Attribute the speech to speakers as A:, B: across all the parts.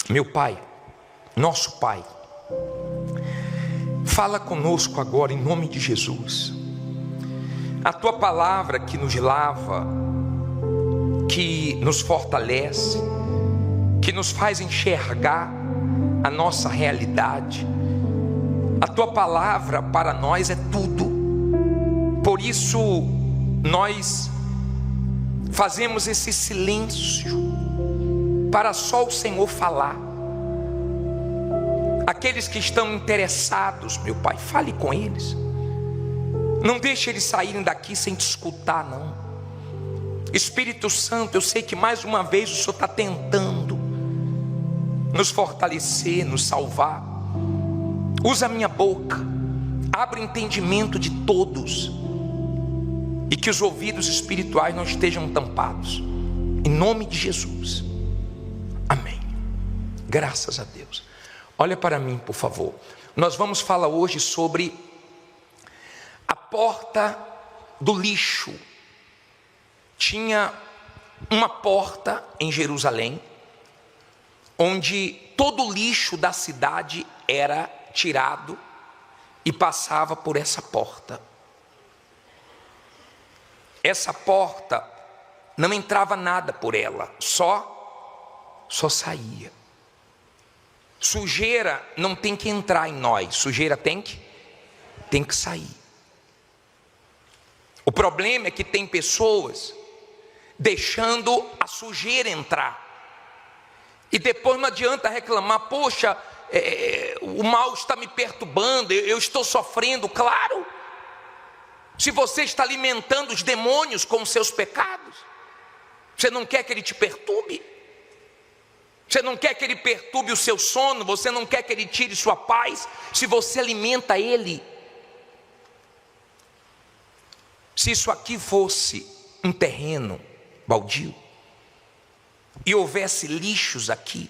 A: Meu Pai, nosso Pai, fala conosco agora em nome de Jesus. A Tua palavra que nos lava, que nos fortalece, que nos faz enxergar a nossa realidade. A Tua palavra para nós é tudo. Por isso nós fazemos esse silêncio para só o Senhor falar. Aqueles que estão interessados, meu Pai, fale com eles. Não deixe eles saírem daqui sem te escutar, não. Espírito Santo, eu sei que mais uma vez o Senhor está tentando nos fortalecer, nos salvar. Usa a minha boca, abre o entendimento de todos, e que os ouvidos espirituais não estejam tampados, em nome de Jesus, amém. Graças a Deus. Olha para mim, por favor. Nós vamos falar hoje sobre a porta do lixo. Tinha uma porta em Jerusalém, onde todo o lixo da cidade era tirado e passava por essa porta. Essa porta não entrava nada por ela, só saía. Sujeira não tem que entrar em nós, sujeira tem que sair. O problema é que tem pessoas deixando a sujeira entrar, e depois não adianta reclamar: poxa, o mal está me perturbando, eu estou sofrendo. Claro, se você está alimentando os demônios com os seus pecados, você não quer que ele te perturbe? Você não quer que ele perturbe o seu sono? Você não quer que ele tire sua paz? Se você alimenta ele. Se isso aqui fosse um terreno baldio e houvesse lixos aqui,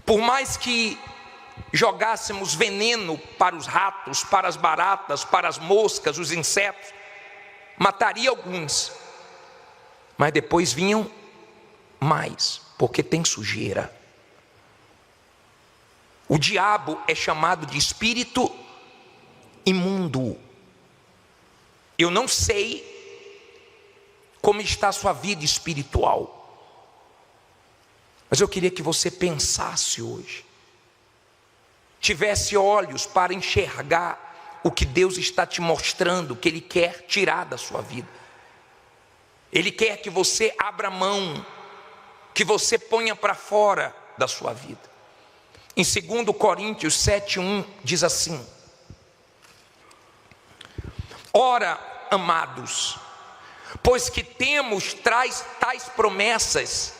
A: por mais que jogássemos veneno para os ratos, para as baratas, para as moscas, os insetos, mataria alguns, mas depois vinham mais, porque tem sujeira. O diabo é chamado de espírito imundo. Eu não sei como está a sua vida espiritual, mas eu queria que você pensasse hoje, tivesse olhos para enxergar o que Deus está te mostrando, que Ele quer tirar da sua vida. Ele quer que você abra mão, que você ponha para fora da sua vida. Em 2 Coríntios 7:1 diz assim: ora, amados, pois que temos tais promessas,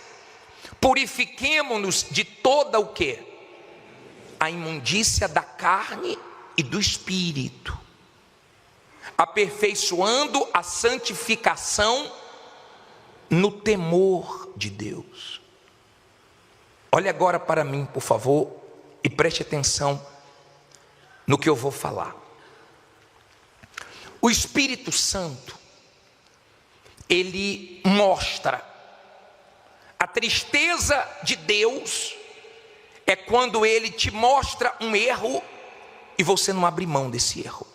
A: purifiquemo-nos de toda o quê? A imundícia da carne e do espírito, aperfeiçoando a santificação no temor de Deus. Olhe agora para mim, por favor, e preste atenção no que eu vou falar. O Espírito Santo, ele mostra a tristeza de Deus. É quando ele te mostra um erro e você não abre mão desse erro.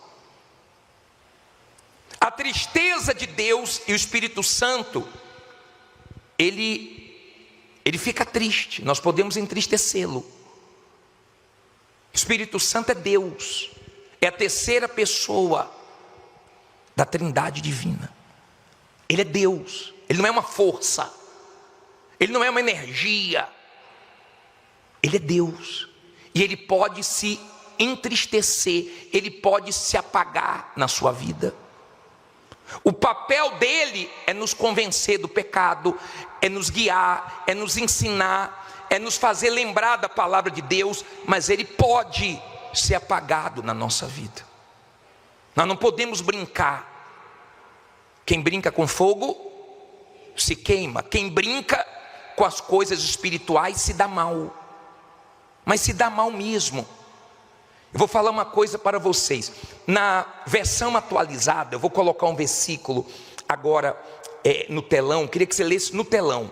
A: A tristeza de Deus e o Espírito Santo, ele fica triste, nós podemos entristecê-lo. O Espírito Santo é Deus, é a terceira pessoa da Trindade divina. Ele é Deus, ele não é uma força, ele não é uma energia, ele é Deus, e ele pode se entristecer, ele pode se apagar na sua vida. O papel dele é nos convencer do pecado, é nos guiar, é nos ensinar, é nos fazer lembrar da palavra de Deus, mas ele pode ser apagado na nossa vida. Nós não podemos brincar. Quem brinca com fogo se queima. Quem brinca com as coisas espirituais se dá mal, mas se dá mal mesmo. Eu vou falar uma coisa para vocês. Na versão atualizada, eu vou colocar um versículo agora no telão. Eu queria que você lesse no telão.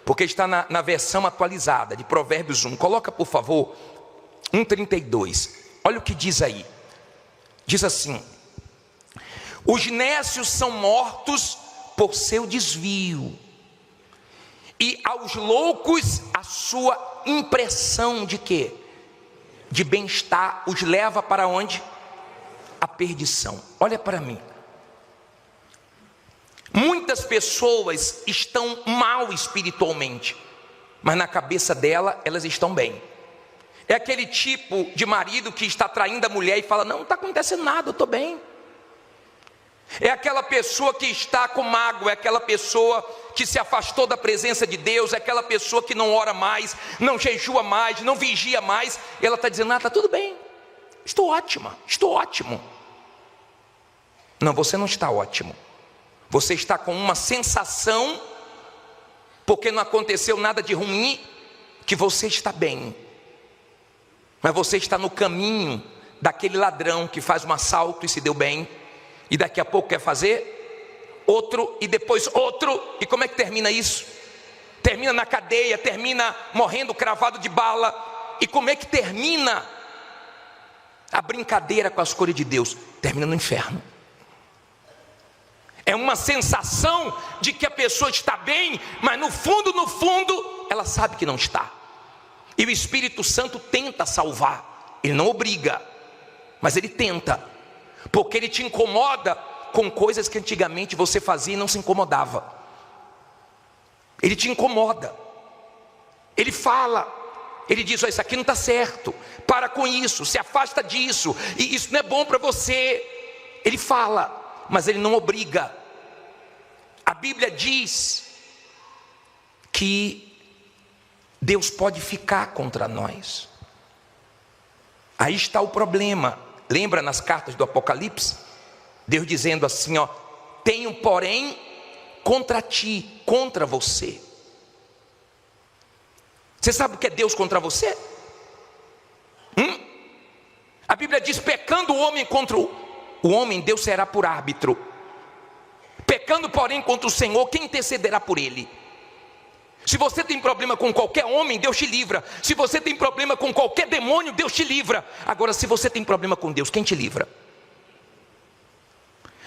A: porque está na versão atualizada de Provérbios 1. Coloca, por favor, 1:32. Olha o que diz aí. Diz assim: os nécios são mortos por seu desvio, e aos loucos a sua impressão de quê? De bem-estar os leva para onde? A perdição. Olha para mim. Muitas pessoas estão mal espiritualmente, mas na cabeça dela elas estão bem. É aquele tipo de marido que está traindo a mulher e fala: não está acontecendo nada, eu estou bem. É aquela pessoa que está com mágoa, é aquela pessoa que se afastou da presença de Deus, é aquela pessoa que não ora mais, não jejua mais, não vigia mais. Ela está dizendo: ah, está tudo bem, estou ótima, estou ótimo. Não, você não está ótimo. Você está com uma sensação, porque não aconteceu nada de ruim, que você está bem. Mas você está no caminho daquele ladrão que faz um assalto e se deu bem, e daqui a pouco quer fazer outro, e depois outro. E como é que termina isso? Termina na cadeia, termina morrendo cravado de bala. E como é que termina a brincadeira com as cores de Deus? Termina no inferno. É uma sensação de que a pessoa está bem, mas no fundo, ela sabe que não está. E o Espírito Santo tenta salvar. Ele não obriga, mas ele tenta, porque ele te incomoda com coisas que antigamente você fazia e não se incomodava. Ele te incomoda. Ele fala, ele diz: oh, isso aqui não está certo, para com isso, se afasta disso, e isso não é bom para você. Ele fala, mas ele não obriga. A Bíblia diz que Deus pode ficar contra nós. Aí está o problema. Lembra nas cartas do Apocalipse? Deus dizendo assim, ó: tenho porém contra ti, contra você. Você sabe o que é Deus contra você? A Bíblia diz: pecando o homem contra o homem, Deus será por árbitro. Pecando porém contra o Senhor, quem intercederá por ele? Se você tem problema com qualquer homem, Deus te livra. Se você tem problema com qualquer demônio, Deus te livra. Agora, se você tem problema com Deus, quem te livra?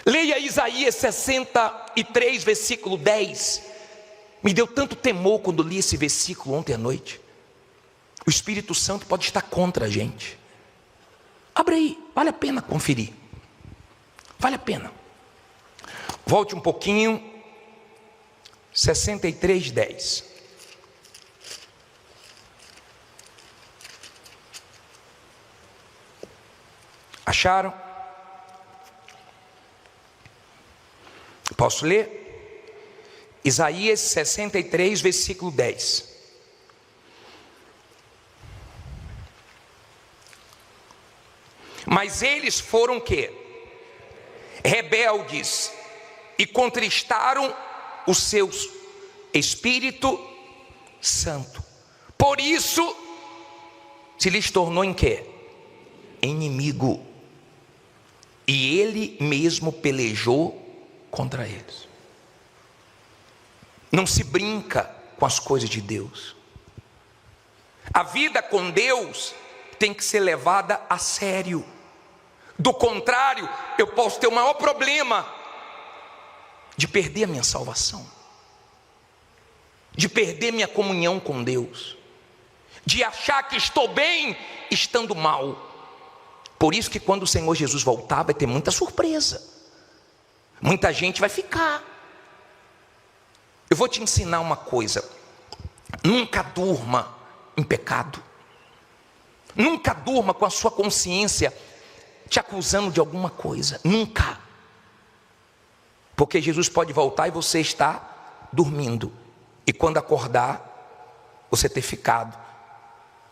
A: Leia Isaías 63, versículo 10. Me deu tanto temor quando li esse versículo ontem à noite. O Espírito Santo pode estar contra a gente. Abre aí, vale a pena conferir. Vale a pena. Volte um pouquinho. 63, 10. Acharam? Posso ler? Isaías 63, versículo 10. Mas eles foram quê? Rebeldes, e contristaram o seu Espírito Santo. Por isso se lhes tornou em quê? Inimigo. E ele mesmo pelejou contra eles. Não se brinca com as coisas de Deus. A vida com Deus tem que ser levada a sério. Do contrário, eu posso ter o maior problema de perder a minha salvação, de perder minha comunhão com Deus, de achar que estou bem estando mal. Por isso que quando o Senhor Jesus voltar, vai ter muita surpresa. Muita gente vai ficar. Eu vou te ensinar uma coisa: nunca durma em pecado. Nunca durma com a sua consciência te acusando de alguma coisa. Nunca. Porque Jesus pode voltar e você está dormindo, e quando acordar, você ter ficado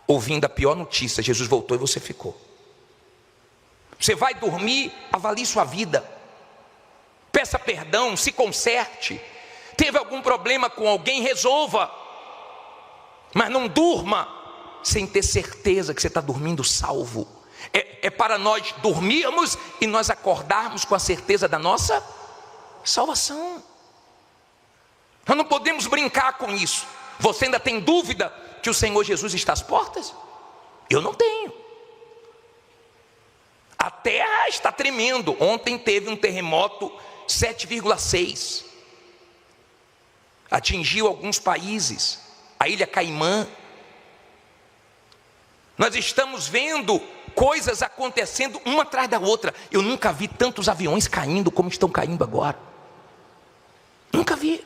A: ouvindo a pior notícia: Jesus voltou e você ficou. Você vai dormir, avalie sua vida, peça perdão, se conserte. Teve algum problema com alguém, resolva. Mas não durma sem ter certeza que você está dormindo salvo. É para nós dormirmos e nós acordarmos com a certeza da nossa salvação. Nós não podemos brincar com isso. Você ainda tem dúvida que o Senhor Jesus está às portas? Eu não tenho. A terra está tremendo. Ontem teve um terremoto 7,6. Atingiu alguns países, a Ilha Caimã. Nós estamos vendo coisas acontecendo uma atrás da outra. Eu nunca vi tantos aviões caindo como estão caindo agora. Nunca vi.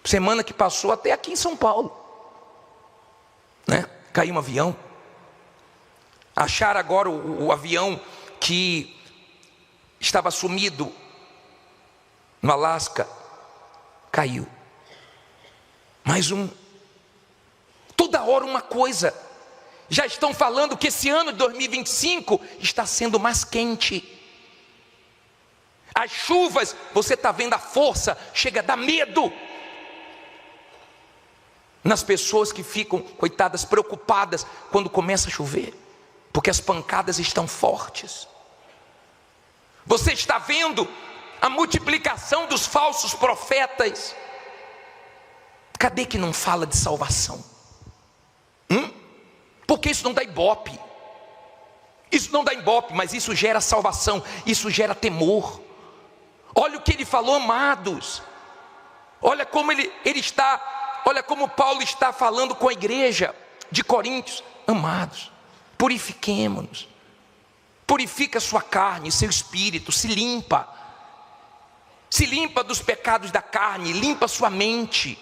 A: Semana que passou até aqui em São Paulo, né? Caiu um avião. Acharam agora o avião que estava sumido no Alasca. Caiu. Mais um. Toda hora uma coisa. Já estão falando que esse ano de 2025 está sendo mais quente. As chuvas, você está vendo a força, chega a dar medo nas pessoas que ficam, coitadas, preocupadas quando começa a chover, porque as pancadas estão fortes. Você está vendo a multiplicação dos falsos profetas. Cadê que não fala de salvação? Porque isso não dá ibope. Isso não dá ibope, mas isso gera salvação, isso gera temor. Olha o que ele falou, amados. Olha como ele está, olha como Paulo está falando com a igreja de Coríntios. Amados, purifiquemo-nos. Purifica sua carne, seu espírito, se limpa. Se limpa dos pecados da carne, limpa sua mente.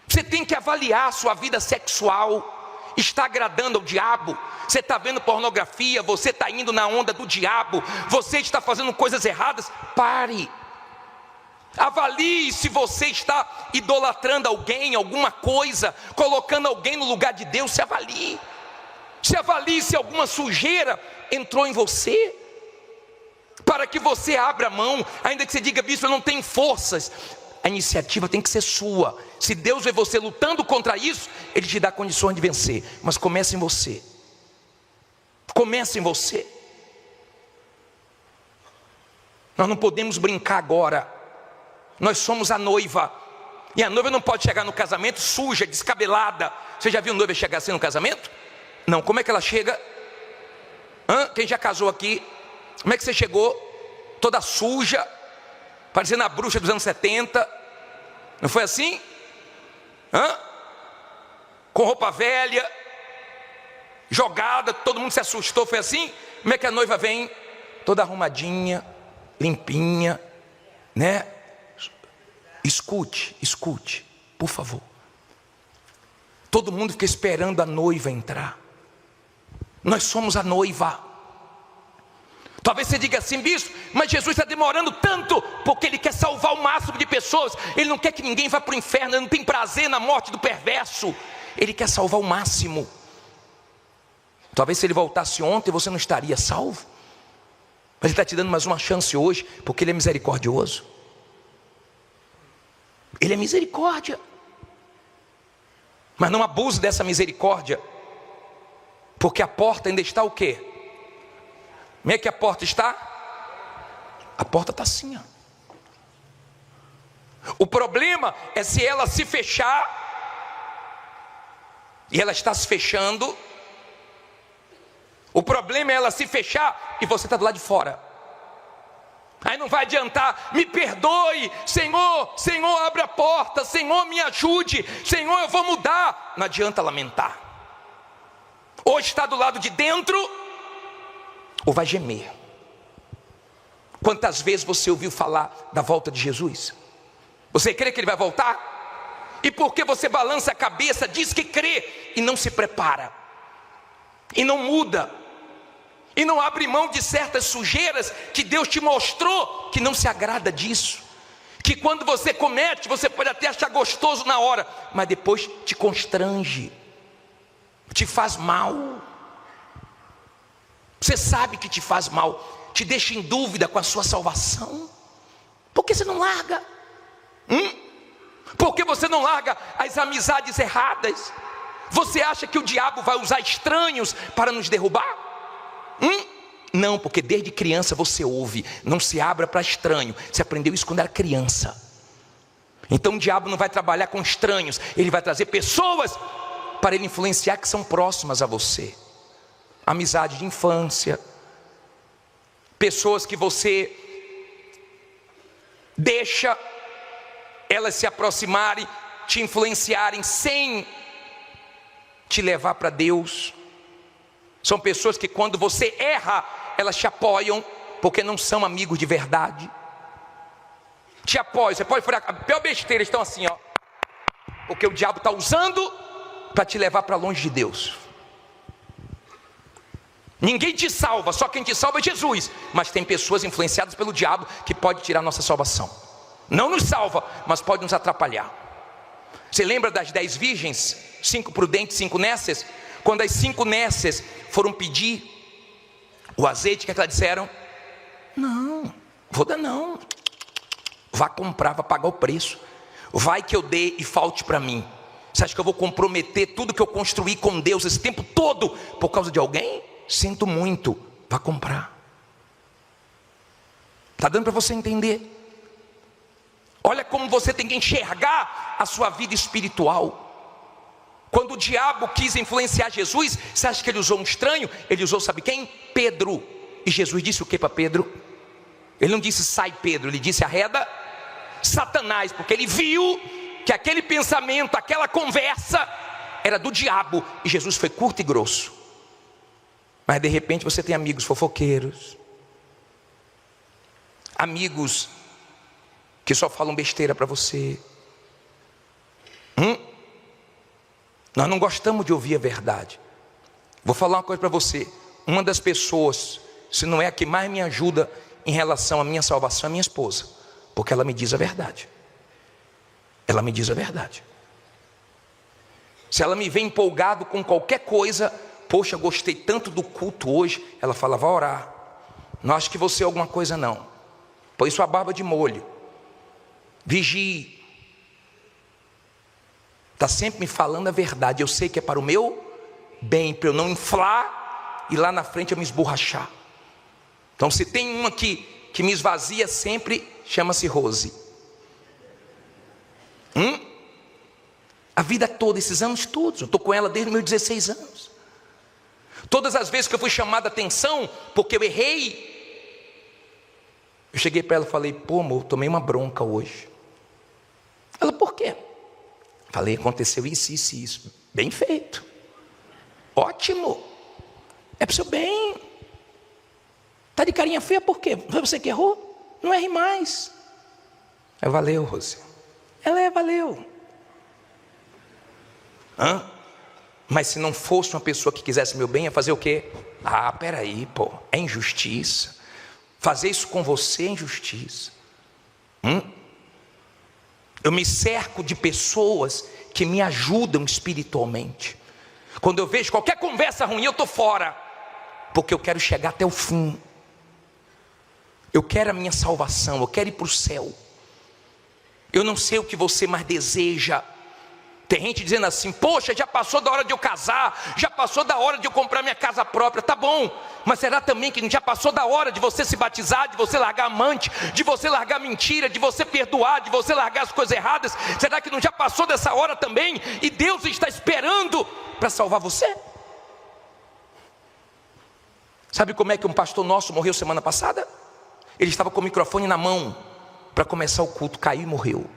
A: Você tem que avaliar a sua vida sexual. Está agradando ao diabo? Você está vendo pornografia? Você está indo na onda do diabo? Você está fazendo coisas erradas? Pare. Avalie se você está idolatrando alguém, alguma coisa, colocando alguém no lugar de Deus. Se avalie. Se avalie se alguma sujeira entrou em você, para que você abra mão, ainda que você diga: bispo, eu não tenho forças. A iniciativa tem que ser sua. Se Deus vê você lutando contra isso, Ele te dá condições de vencer. Mas comece em você. Comece em você. Nós não podemos brincar agora. Nós somos a noiva. E a noiva não pode chegar no casamento suja, descabelada. Você já viu noiva chegar assim no casamento? Não. Como é que ela chega? Quem já casou aqui? Como é que você chegou? Toda suja, parecendo a bruxa dos anos 70. Não foi assim? Com roupa velha, jogada, todo mundo se assustou. Foi assim? Como é que a noiva vem? Toda arrumadinha, limpinha, né? Escute, por favor. Todo mundo fica esperando a noiva entrar. Nós somos a noiva. Talvez você diga assim: bispo, mas Jesus está demorando tanto, porque Ele quer salvar o máximo de pessoas. Ele não quer que ninguém vá para o inferno. Ele não tem prazer na morte do perverso. Ele quer salvar o máximo. Talvez se Ele voltasse ontem, você não estaria salvo. Mas Ele está te dando mais uma chance hoje, porque Ele é misericordioso. Ele é misericórdia. Mas não abuse dessa misericórdia, porque a porta ainda está o quê? Como é que a porta está? A porta está assim, ó. O problema é se ela se fechar. E ela está se fechando. O problema é ela se fechar e você está do lado de fora. Aí não vai adiantar: me perdoe, Senhor, Senhor, abre a porta, Senhor, me ajude, Senhor, eu vou mudar. Não adianta lamentar. Ou está do lado de dentro, ou vai gemer. Quantas vezes você ouviu falar da volta de Jesus? Você crê que Ele vai voltar? E por que você balança a cabeça, diz que crê e não se prepara? E não muda? E não abre mão de certas sujeiras que Deus te mostrou que não se agrada disso? Que quando você comete, você pode até achar gostoso na hora, mas depois te constrange, te faz mal. Você sabe que te faz mal, te deixa em dúvida com a sua salvação. Por que você não larga? Por que você não larga as amizades erradas? Você acha que o diabo vai usar estranhos para nos derrubar? Não, porque desde criança você ouve: não se abra para estranho. Você aprendeu isso quando era criança. Então o diabo não vai trabalhar com estranhos, ele vai trazer pessoas para ele influenciar que são próximas a você. Amizade de infância, pessoas que você deixa elas se aproximarem, te influenciarem sem te levar para Deus. São pessoas que quando você erra, elas te apoiam, porque não são amigos de verdade. Te apoiam, você pode furar a pior besteira, estão assim, ó, porque o diabo está usando para te levar para longe de Deus. Ninguém te salva, só quem te salva é Jesus. Mas tem pessoas influenciadas pelo diabo que pode tirar nossa salvação. Não nos salva, mas pode nos atrapalhar. Você lembra das 10 virgens? 5 prudentes, 5 nécias? Quando as 5 nécias foram pedir o azeite, o que é que elas disseram? Não, vou dar não. Vá comprar, vá pagar o preço. Vai que eu dê e falte para mim. Você acha que eu vou comprometer tudo que eu construí com Deus esse tempo todo por causa de alguém? Sinto muito, vá comprar. Está dando para você entender? Olha como você tem que enxergar a sua vida espiritual. Quando o diabo quis influenciar Jesus, você acha que ele usou um estranho? Ele usou, sabe quem? Pedro. E Jesus disse o que para Pedro? Ele não disse sai Pedro, ele disse arreda Satanás, porque ele viu que aquele pensamento, aquela conversa era do diabo, e Jesus foi curto e grosso. Mas de repente você tem amigos fofoqueiros, amigos que só falam besteira para você. Nós não gostamos de ouvir a verdade. Vou falar uma coisa para você. Uma das pessoas, se não é a que mais me ajuda em relação à minha salvação, é minha esposa, porque ela me diz a verdade. Ela me diz a verdade. Se ela me vê empolgado com qualquer coisa, poxa, gostei tanto do culto hoje, ela fala, vai orar. Não acho que você é alguma coisa não. Põe sua barba de molho. Vigie. Está sempre me falando a verdade. Eu sei que é para o meu bem, para eu não inflar e lá na frente eu me esborrachar. Então se tem uma que me esvazia sempre, chama-se Rose. A vida toda, esses anos todos, eu estou com ela desde os meus 16 anos. Todas as vezes que eu fui chamado a atenção, porque eu errei, eu cheguei para ela e falei, pô amor, tomei uma bronca hoje. Ela, por quê? Falei, aconteceu isso, isso e isso. Bem feito. Ótimo. É para o seu bem. Está de carinha feia por quê? Foi você que errou? Não erre mais. Valeu, Rose. Ela valeu. Mas se não fosse uma pessoa que quisesse meu bem, ia fazer o quê? Peraí, pô, é injustiça. Fazer isso com você é injustiça. Eu me cerco de pessoas que me ajudam espiritualmente. Quando eu vejo qualquer conversa ruim, eu estou fora, porque eu quero chegar até o fim. Eu quero a minha salvação, eu quero ir para o céu. Eu não sei o que você mais deseja. Tem gente dizendo assim, poxa, já passou da hora de eu casar, já passou da hora de eu comprar minha casa própria. Tá bom, mas será também que não já passou da hora de você se batizar, de você largar amante, de você largar mentira, de você perdoar, de você largar as coisas erradas? Será que não já passou dessa hora também? E Deus está esperando para salvar você? Sabe como é que um pastor nosso morreu semana passada? Ele estava com o microfone na mão para começar o culto, caiu e morreu.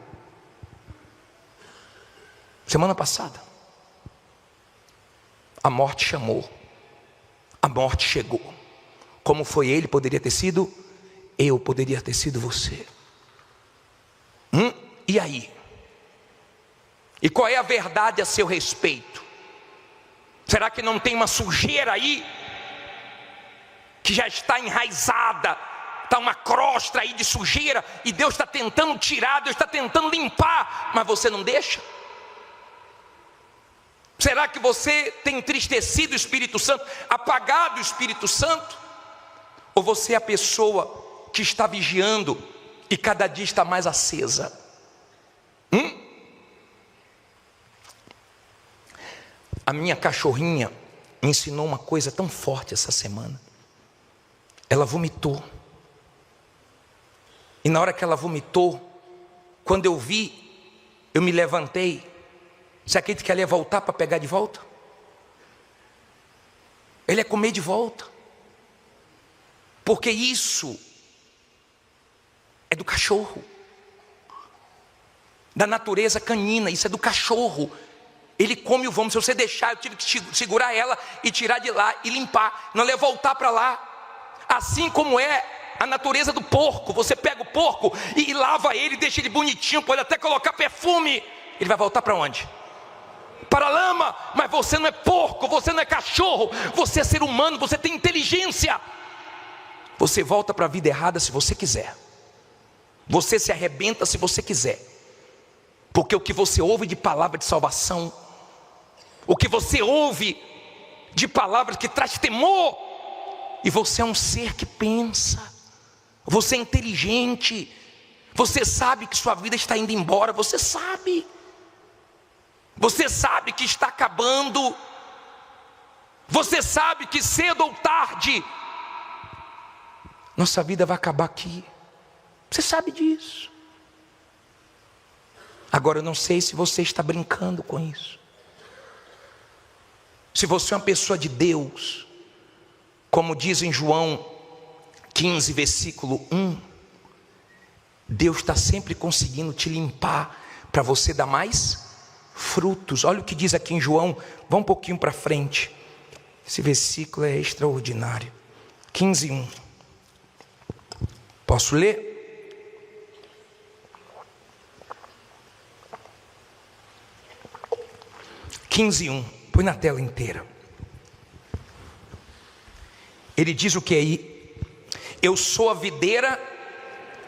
A: Semana passada. A morte chamou. A morte chegou. Como foi ele, poderia ter sido eu, poderia ter sido você. E aí? E qual é a verdade a seu respeito? Será que não tem uma sujeira aí que já está enraizada? Está uma crosta aí de sujeira e Deus está tentando tirar, Deus está tentando limpar, mas você não deixa? Será que você tem entristecido o Espírito Santo, apagado o Espírito Santo? Ou você é a pessoa que está vigiando e cada dia está mais acesa? A minha cachorrinha me ensinou uma coisa tão forte essa semana. Ela vomitou. E na hora que ela vomitou, quando eu vi eu me levantei, você acredita que ele ia voltar para pegar de volta? Ele ia comer de volta. Porque isso é do cachorro, da natureza canina, isso é do cachorro. Ele come o vômito. Se você deixar, eu tive que segurar ela e tirar de lá e limpar, não ia voltar para lá. Assim como é a natureza do porco. Você pega o porco e lava ele, deixa ele bonitinho, pode até colocar perfume. Ele vai voltar para onde? Para a lama. Mas você não é porco, você não é cachorro, você é ser humano, você tem inteligência. Você volta para a vida errada se você quiser. Você se arrebenta se você quiser. Porque o que você ouve de palavra de salvação, o que você ouve de palavras que traz temor, e você é um ser que pensa, você é inteligente, você sabe que sua vida está indo embora, você sabe que está acabando, você sabe que cedo ou tarde nossa vida vai acabar aqui, você sabe disso. Agora eu não sei se você está brincando com isso, se você é uma pessoa de Deus, como diz em João 15, versículo 1, Deus está sempre conseguindo te limpar, para você dar mais frutos. Olha o que diz aqui em João, vá um pouquinho para frente, esse versículo é extraordinário. 15, 1, posso ler? Põe na tela inteira. Ele diz o que aí? Eu sou a videira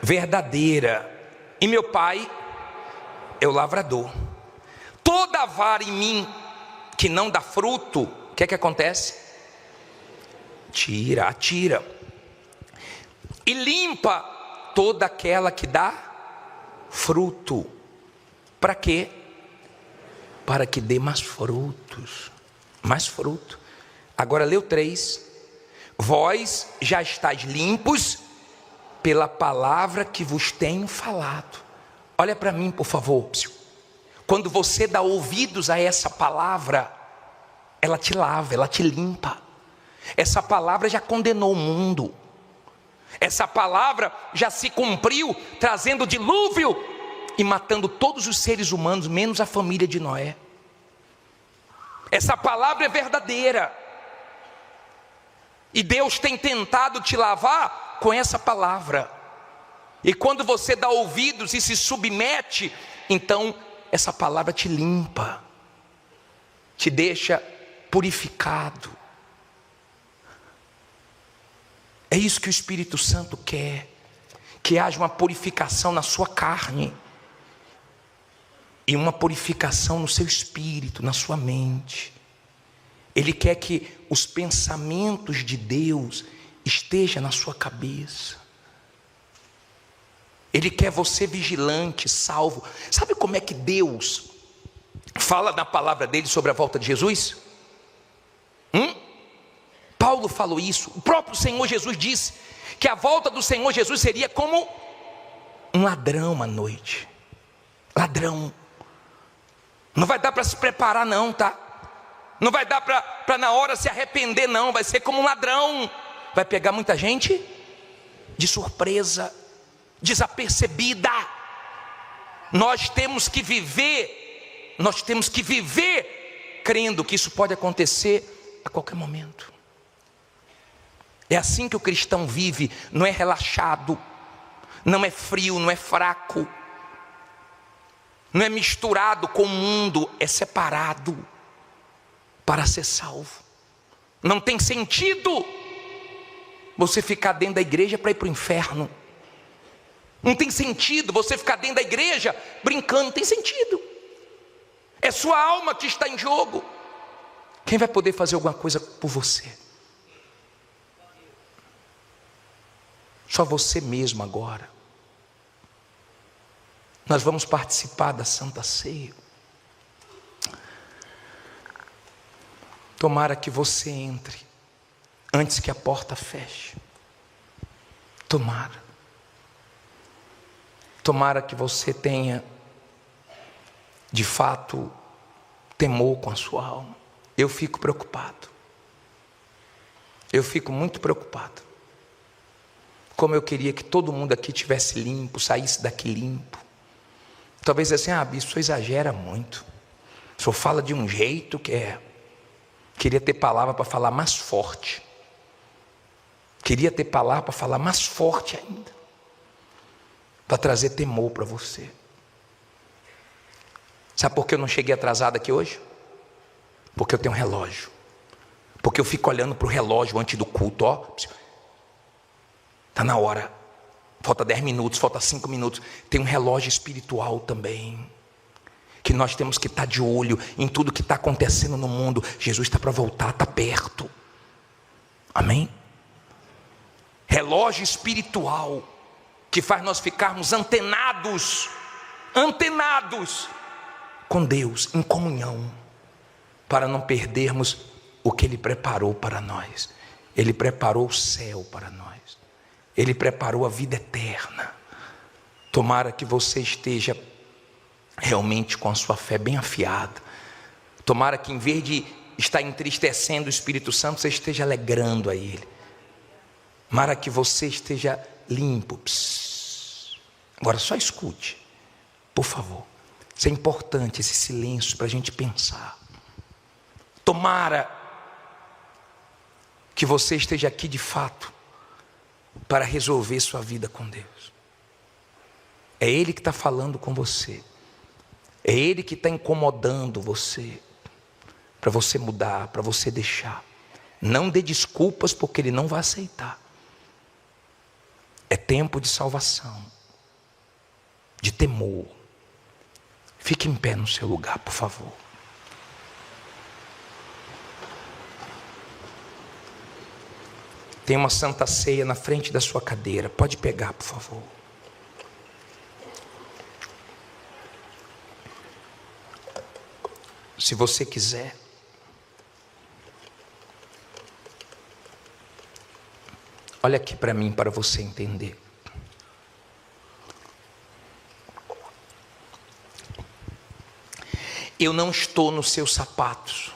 A: verdadeira, e meu pai é o lavrador. Toda vara em mim que não dá fruto, o que é que acontece? Atira. E limpa toda aquela que dá fruto. Para quê? Para que dê mais frutos. Mais fruto. Agora lê o 3. Vós já estáis limpos pela palavra que vos tenho falado. Olha para mim, por favor. Quando você dá ouvidos a essa palavra, ela te lava, ela te limpa. Essa palavra já condenou o mundo. Essa palavra já se cumpriu, trazendo dilúvio e matando todos os seres humanos, menos a família de Noé. Essa palavra é verdadeira. E Deus tem tentado te lavar com essa palavra. E quando você dá ouvidos e se submete, então essa palavra te limpa, te deixa purificado. É isso que o Espírito Santo quer, que haja uma purificação na sua carne e uma purificação no seu espírito, na sua mente. Ele quer que os pensamentos de Deus estejam na sua cabeça. Ele quer você vigilante, salvo. Sabe como é que Deus fala na palavra dele sobre a volta de Jesus? Paulo falou isso. O próprio Senhor Jesus disse que a volta do Senhor Jesus seria como um ladrão à noite. Ladrão. Não vai dar para se preparar não, tá? Não vai dar para na hora se arrepender não. Vai ser como um ladrão. Vai pegar muita gente de surpresa, desapercebida. Nós temos que viver crendo que isso pode acontecer a qualquer momento. É assim que o cristão vive, não é relaxado, não é frio, não é fraco, não é misturado com o mundo, é separado para ser salvo. Não tem sentido você ficar dentro da igreja para ir para o inferno. Não tem sentido você ficar dentro da igreja brincando, não tem sentido. É sua alma que está em jogo. Quem vai poder fazer alguma coisa por você? Só você mesmo agora. Nós vamos participar da Santa Ceia. Tomara que você entre antes que a porta feche. Tomara que você tenha de fato, temor com a sua alma. Eu fico preocupado. Eu fico muito preocupado. Como eu queria que todo mundo aqui tivesse limpo, saísse daqui limpo. Talvez assim, bispo, o senhor exagera muito. O senhor fala de um jeito que é... Queria ter palavra para falar mais forte. Queria ter palavra para falar mais forte ainda. Para trazer temor para você. Sabe por que eu não cheguei atrasado aqui hoje? Porque eu tenho um relógio. Porque eu fico olhando para o relógio antes do culto. Está na hora. Falta 10 minutos, falta 5 minutos. Tem um relógio espiritual também. Que nós temos que estar de olho em tudo que está acontecendo no mundo. Jesus está para voltar, está perto. Amém? Relógio espiritual. Que faz nós ficarmos antenados com Deus, em comunhão, para não perdermos o que Ele preparou para nós. Ele preparou o céu para nós. Ele preparou a vida eterna. Tomara que você esteja realmente com a sua fé bem afiada. Tomara que, em vez de estar entristecendo o Espírito Santo, você esteja alegrando a Ele. Tomara que você esteja limpo. Agora só escute, por favor. Isso é importante, esse silêncio, para a gente pensar. Tomara que você esteja aqui de fato para resolver sua vida com Deus. É Ele que está falando com você. É Ele que está incomodando você, para você mudar, para você deixar. Não dê desculpas, porque Ele não vai aceitar. É tempo de salvação, de temor. Fique em pé no seu lugar, por favor. Tem uma santa ceia na frente da sua cadeira. Pode pegar, por favor. Se você quiser. Olha aqui para mim, para você entender. Eu não estou nos seus sapatos.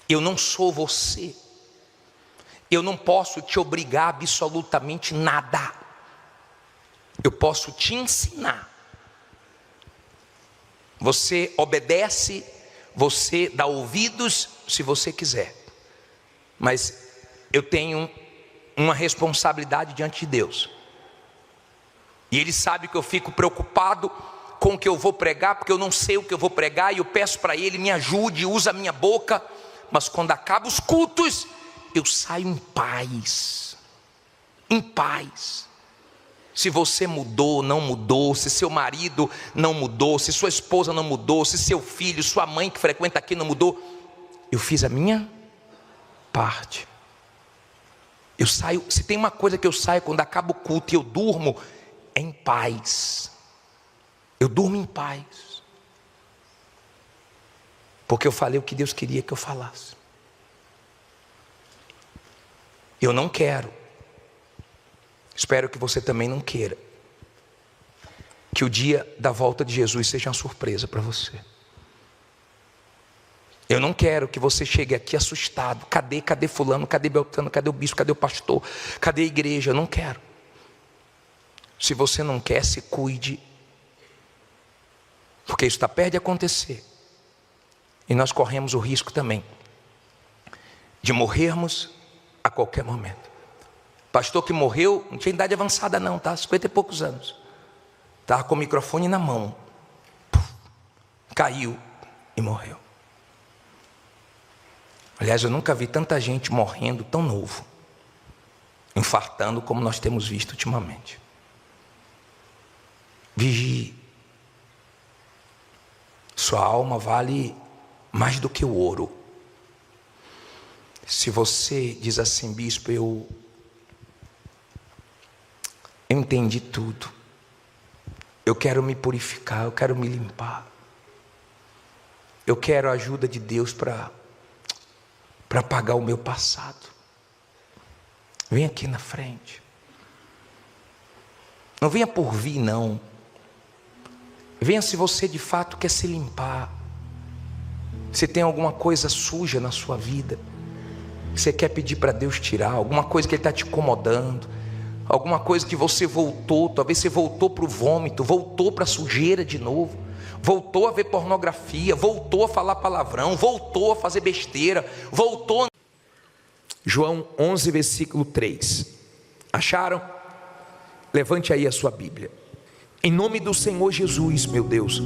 A: Eu não sou você. Eu não posso te obrigar a absolutamente nada. Eu posso te ensinar. Você obedece, você dá ouvidos se você quiser. Mas eu tenho uma responsabilidade diante de Deus. E Ele sabe que eu fico preocupado com o que eu vou pregar, porque eu não sei o que eu vou pregar, e eu peço para Ele, me ajude, usa a minha boca. Mas quando acaba os cultos, eu saio em paz. Em paz. Se você mudou, não mudou, se seu marido não mudou, se sua esposa não mudou, se seu filho, sua mãe que frequenta aqui não mudou, eu fiz a minha parte. Eu saio, se tem uma coisa que eu saio quando acaba o culto e eu durmo, é em paz. Eu durmo em paz. Porque eu falei o que Deus queria que eu falasse. Eu não quero. Espero que você também não queira que o dia da volta de Jesus seja uma surpresa para você. Eu não quero que você chegue aqui assustado. Cadê fulano, cadê Beltrano, cadê o bispo, cadê o pastor, cadê a igreja? Eu não quero. Se você não quer, se cuide. Porque isso está perto de acontecer. E nós corremos o risco também de morrermos a qualquer momento. Pastor que morreu, não tinha idade avançada não, tá? 50 e poucos anos. Estava com o microfone na mão. Caiu e morreu. Aliás, eu nunca vi tanta gente morrendo tão novo, infartando como nós temos visto ultimamente. Vigie. Sua alma vale mais do que o ouro. Se você diz assim, bispo, eu entendi tudo. Eu quero me purificar, eu quero me limpar. Eu quero a ajuda de Deus para apagar o meu passado. Vem aqui na frente. Não venha por vir, não. Venha se você de fato quer se limpar. Se tem alguma coisa suja na sua vida, que você quer pedir para Deus tirar, alguma coisa que Ele está te incomodando, alguma coisa que você voltou, talvez você voltou para o vômito, voltou para a sujeira de novo, voltou a ver pornografia, voltou a falar palavrão, voltou a fazer besteira, voltou. João 11, versículo 3. Acharam? Levante aí a sua Bíblia. Em nome do Senhor Jesus, meu Deus,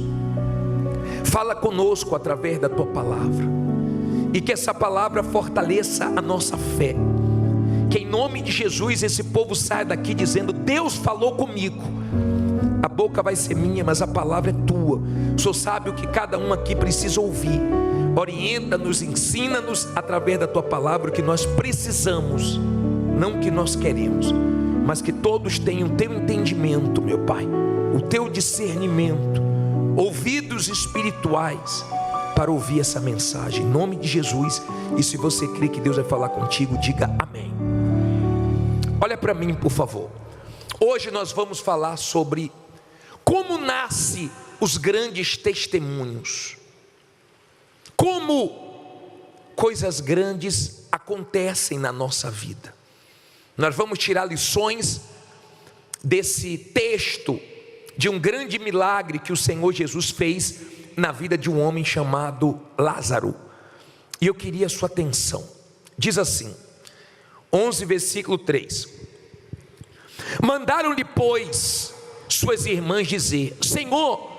A: fala conosco através da Tua palavra, e que essa palavra fortaleça a nossa fé. Que em nome de Jesus esse povo saia daqui dizendo: Deus falou comigo. A boca vai ser minha, mas a palavra é Tua. O Senhor sabe o que cada um aqui precisa ouvir. Orienta-nos, ensina-nos através da Tua palavra o que nós precisamos, não o que nós queremos, mas que todos tenham o Teu entendimento, meu Pai, o Teu discernimento, ouvidos espirituais para ouvir essa mensagem, em nome de Jesus. E se você crê que Deus vai falar contigo, diga amém. Olha para mim, por favor. Hoje nós vamos falar sobre como nascem os grandes testemunhos, como coisas grandes acontecem na nossa vida. Nós vamos tirar lições desse texto de um grande milagre que o Senhor Jesus fez na vida de um homem chamado Lázaro. E eu queria a sua atenção. Diz assim, 11 versículo 3. Mandaram-lhe, pois, suas irmãs dizer: Senhor,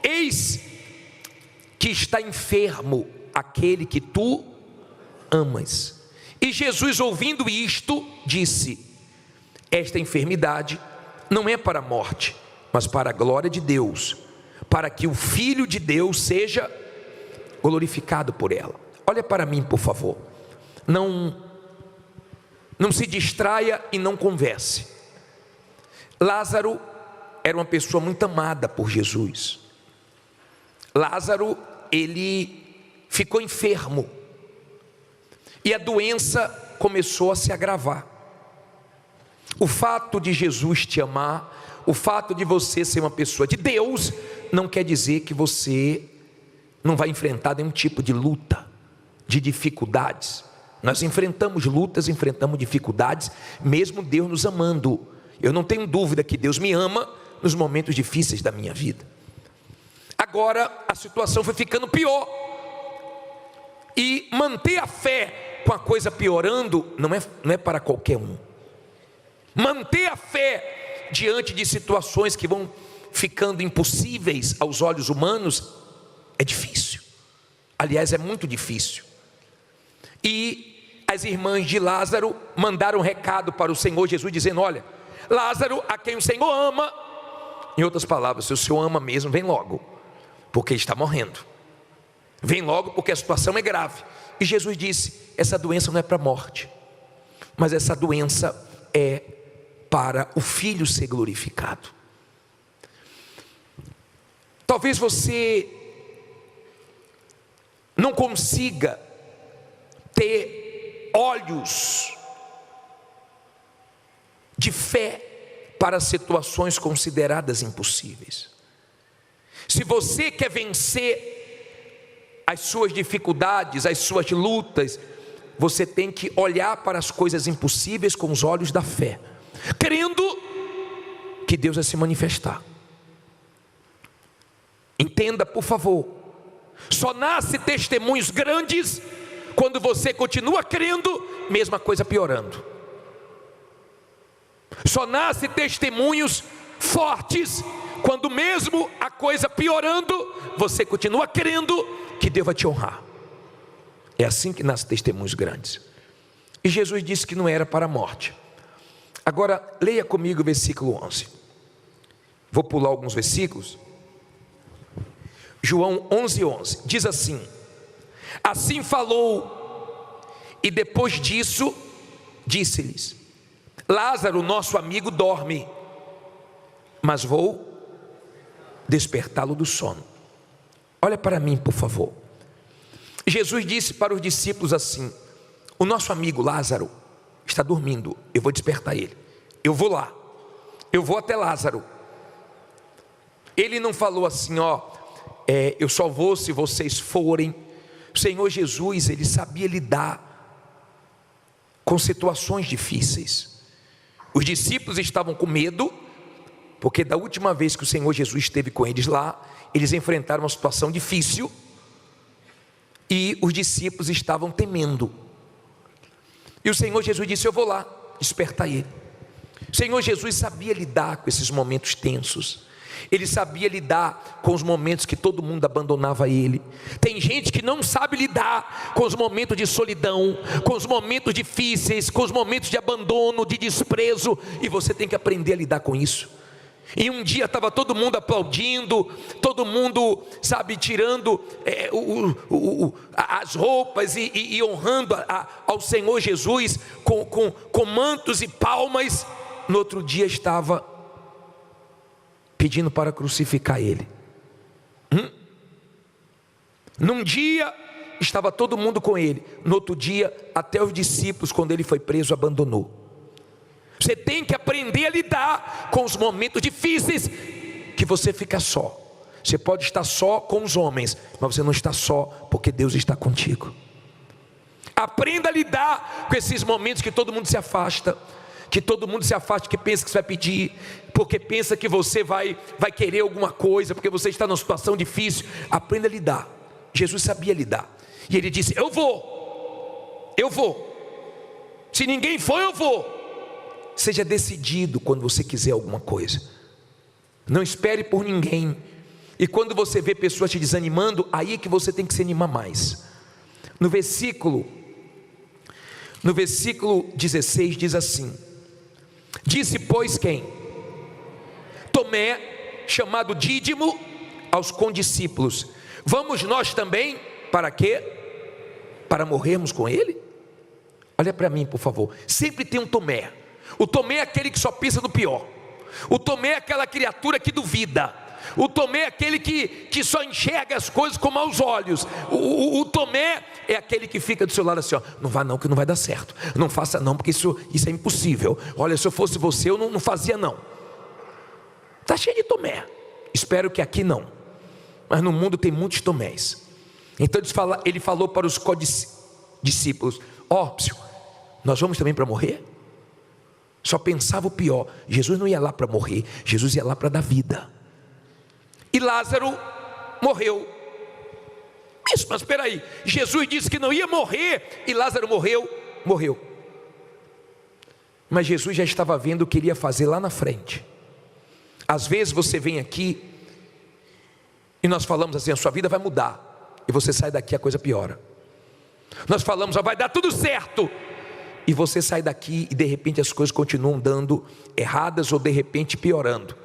A: eis que está enfermo aquele que tu amas. E Jesus, ouvindo isto, disse: esta enfermidade não é para a morte, mas para a glória de Deus, para que o Filho de Deus seja glorificado por ela. Olha para mim, por favor. Não se distraia e não converse. Lázaro era uma pessoa muito amada por Jesus. Lázaro, ele ficou enfermo, e a doença começou a se agravar. O fato de Jesus te amar, o fato de você ser uma pessoa de Deus, não quer dizer que você não vai enfrentar nenhum tipo de luta, de dificuldades. Nós enfrentamos lutas, enfrentamos dificuldades, mesmo Deus nos amando. Eu não tenho dúvida que Deus me ama nos momentos difíceis da minha vida. Agora a situação foi ficando pior, e manter a fé com a coisa piorando não é para qualquer um. Manter a fé diante de situações que vão ficando impossíveis aos olhos humanos é difícil. Aliás, é muito difícil. E as irmãs de Lázaro mandaram um recado para o Senhor Jesus dizendo: olha, Lázaro, a quem o Senhor ama, em outras palavras, se o Senhor ama mesmo, vem logo, porque ele está morrendo. Vem logo porque a situação é grave. E Jesus disse: essa doença não é para a morte, mas essa doença é para o Filho ser glorificado. Talvez você não consiga ter olhos de fé para situações consideradas impossíveis. Se você quer vencer as suas dificuldades, as suas lutas, você tem que olhar para as coisas impossíveis com os olhos da fé, crendo que Deus vai se manifestar. Entenda, por favor, só nasce testemunhos grandes quando você continua crendo, mesmo a coisa piorando. Só nasce testemunhos fortes quando mesmo a coisa piorando, você continua crendo que Deus vai te honrar. É assim que nascem testemunhos grandes. E Jesus disse que não era para a morte. Agora, leia comigo o versículo 11. Vou pular alguns versículos. João 11:11 diz assim: assim falou, e depois disso disse-lhes: Lázaro, nosso amigo, dorme, mas vou despertá-lo do sono. Olha para mim, por favor. Jesus disse para os discípulos assim: o nosso amigo Lázaro está dormindo, eu vou despertar ele. Eu vou lá, eu vou até Lázaro. Ele não falou assim, eu só vou se vocês forem. O Senhor Jesus, ele sabia lidar com situações difíceis. Os discípulos estavam com medo, porque da última vez que o Senhor Jesus esteve com eles lá, eles enfrentaram uma situação difícil, e os discípulos estavam temendo. E o Senhor Jesus disse: eu vou lá despertar ele. O Senhor Jesus sabia lidar com esses momentos tensos. Ele sabia lidar com os momentos que todo mundo abandonava ele. Tem gente que não sabe lidar com os momentos de solidão, com os momentos difíceis, com os momentos de abandono, de desprezo, e você tem que aprender a lidar com isso. E um dia estava todo mundo aplaudindo, todo mundo, tirando as roupas e honrando ao Senhor Jesus com mantos e palmas. No outro dia estava pedindo para crucificar ele. Num dia estava todo mundo com ele, no outro dia até os discípulos, quando ele foi preso, abandonou. Você tem que aprender a lidar com os momentos difíceis que você fica só. Você pode estar só com os homens, mas você não está só, porque Deus está contigo. Aprenda a lidar com esses momentos que todo mundo se afasta, que pensa que você vai pedir, porque pensa que você vai querer alguma coisa, porque você está numa situação difícil. Aprenda a lidar. Jesus sabia lidar, e ele disse: eu vou, se ninguém for, eu vou. Seja decidido quando você quiser alguma coisa, não espere por ninguém. E quando você vê pessoas te desanimando, aí é que você tem que se animar mais. No versículo 16 diz assim: disse, pois, quem? Tomé, chamado Dídimo, aos condiscípulos: vamos nós também, para quê? Para morrermos com ele? Olha para mim, por favor. Sempre tem um Tomé. O Tomé é aquele que só pensa no pior. O Tomé é aquela criatura que duvida. O Tomé é aquele que só enxerga as coisas com maus olhos. O Tomé é aquele que fica do seu lado assim: não vá não, que não vai dar certo. Não faça não, porque isso é impossível. Olha, se eu fosse você, eu não fazia não. Está cheio de Tomé. Espero que aqui não, mas no mundo tem muitos Tomés. Então ele falou para os discípulos: nós vamos também para morrer? Só pensava o pior. Jesus não ia lá para morrer, Jesus ia lá para dar vida. E Lázaro morreu. Isso, mas espera aí, Jesus disse que não ia morrer, e Lázaro morreu. Mas Jesus já estava vendo o que ele ia fazer lá na frente. Às vezes você vem aqui e nós falamos assim: a sua vida vai mudar, e você sai daqui, a coisa piora. Nós falamos: vai dar tudo certo, e você sai daqui e de repente as coisas continuam dando erradas, ou de repente piorando.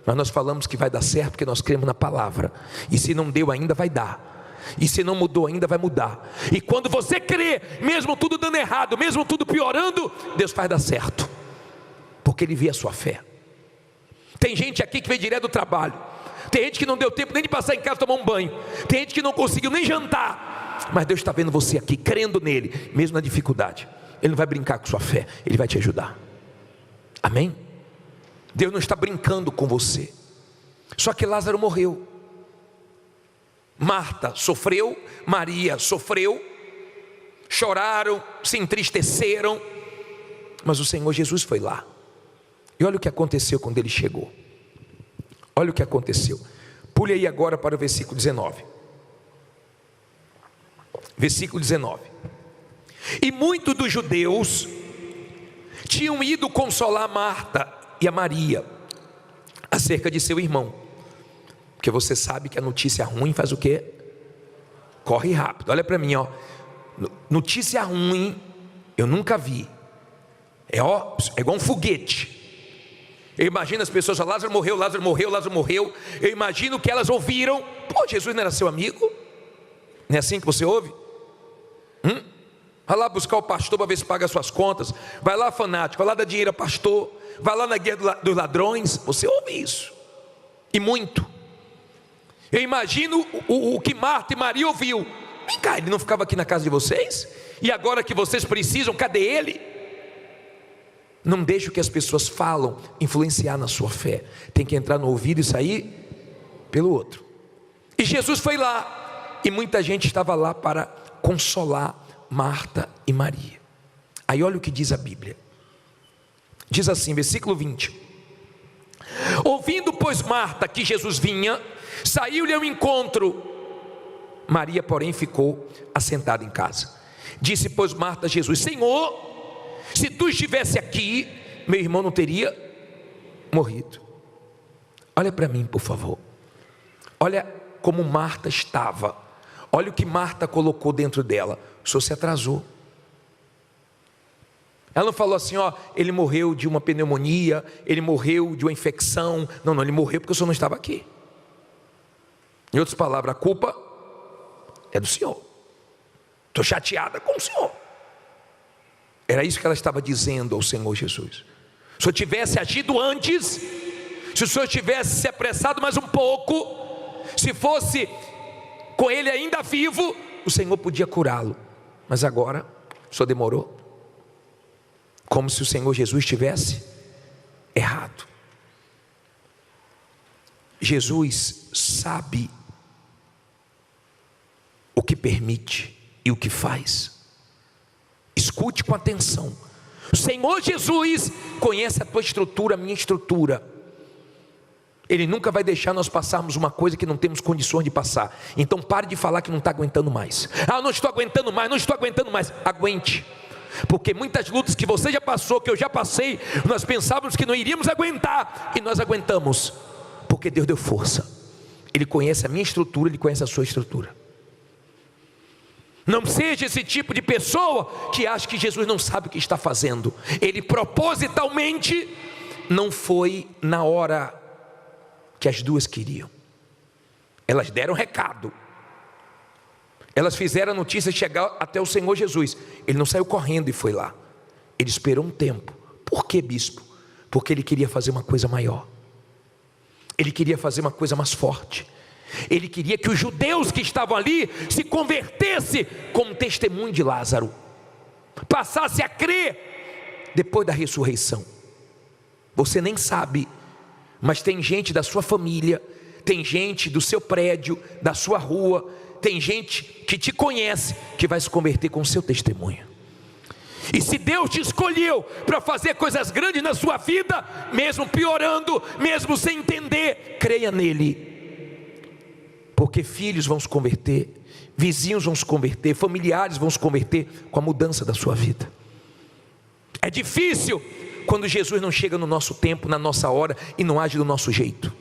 A: Mas nós falamos que vai dar certo porque nós cremos na palavra. E se não deu ainda, vai dar. E se não mudou ainda, vai mudar. E quando você crê, mesmo tudo dando errado, mesmo tudo piorando, Deus faz dar certo, porque Ele vê a sua fé. Tem gente aqui que veio direto do trabalho. Tem gente que não deu tempo nem de passar em casa tomar um banho. Tem gente que não conseguiu nem jantar. Mas Deus está vendo você aqui, crendo nele, mesmo na dificuldade. Ele não vai brincar com sua fé, Ele vai te ajudar. Amém? Deus não está brincando com você. Só que Lázaro morreu. Marta sofreu, Maria sofreu, choraram, se entristeceram, mas o Senhor Jesus foi lá. E olha o que aconteceu quando Ele chegou. Olha o que aconteceu. Pule aí agora para o versículo 19. Versículo 19. E muitos dos judeus tinham ido consolar Marta e a Maria acerca de seu irmão, porque você sabe que a notícia ruim faz o quê? Corre rápido. Olha para mim, notícia ruim eu nunca vi. É igual um foguete. Eu imagino as pessoas: Lázaro morreu, Lázaro morreu, Lázaro morreu. Eu imagino que elas ouviram: Jesus não era seu amigo? Não é assim que você ouve? Vai lá buscar o pastor para ver se paga as suas contas. Vai lá, fanático, vai lá dar dinheiro ao pastor. Vai lá na guia dos ladrões. Você ouve isso, e muito. Eu imagino o que Marta e Maria ouviu: vem cá, ele não ficava aqui na casa de vocês? E agora que vocês precisam, cadê ele? Não deixe o que as pessoas falam influenciar na sua fé. Tem que entrar no ouvido e sair pelo outro. E Jesus foi lá, e muita gente estava lá para consolar Marta e Maria. Aí olha o que diz a Bíblia. Diz assim, versículo 20: ouvindo, pois, Marta que Jesus vinha, saiu-lhe ao encontro. Maria, porém, ficou assentada em casa. Disse, pois, Marta a Jesus: Senhor, se tu estivesse aqui, meu irmão não teria morrido. Olha para mim, por favor. Olha como Marta estava. Olha o que Marta colocou dentro dela. O senhor se atrasou. Ela não falou assim, ele morreu de uma pneumonia, ele morreu de uma infecção. Não, ele morreu porque o senhor não estava aqui. Em outras palavras, a culpa é do senhor. Estou chateada com o senhor. Era isso que ela estava dizendo ao Senhor Jesus. Se o senhor tivesse agido antes, se o senhor tivesse se apressado mais um pouco, se fosse com ele ainda vivo, o Senhor podia curá-lo. Mas agora, o senhor demorou. Como se o Senhor Jesus tivesse errado. Jesus sabe o que permite e o que faz. Escute com atenção. O Senhor Jesus conhece a tua estrutura, a minha estrutura. Ele nunca vai deixar nós passarmos uma coisa que não temos condições de passar. Então pare de falar que não está aguentando mais. Não estou aguentando mais, não estou aguentando mais. Aguente. Porque muitas lutas que você já passou, que eu já passei, nós pensávamos que não iríamos aguentar, e nós aguentamos, porque Deus deu força. Ele conhece a minha estrutura, Ele conhece a sua estrutura. Não seja esse tipo de pessoa que acha que Jesus não sabe o que está fazendo. Ele propositalmente não foi na hora que as duas queriam. Elas deram recado, elas fizeram a notícia chegar até o Senhor Jesus. Ele não saiu correndo e foi lá. Ele esperou um tempo. Por que, bispo? Porque ele queria fazer uma coisa maior. Ele queria fazer uma coisa mais forte. Ele queria que os judeus que estavam ali se convertessem como testemunho de Lázaro, passasse a crer depois da ressurreição. Você nem sabe, mas tem gente da sua família, tem gente do seu prédio, da sua rua, tem gente que te conhece, que vai se converter com o seu testemunho. E se Deus te escolheu para fazer coisas grandes na sua vida, mesmo piorando, mesmo sem entender, creia nele. Porque filhos vão se converter, vizinhos vão se converter, familiares vão se converter com a mudança da sua vida. É difícil quando Jesus não chega no nosso tempo, na nossa hora, e não age do nosso jeito.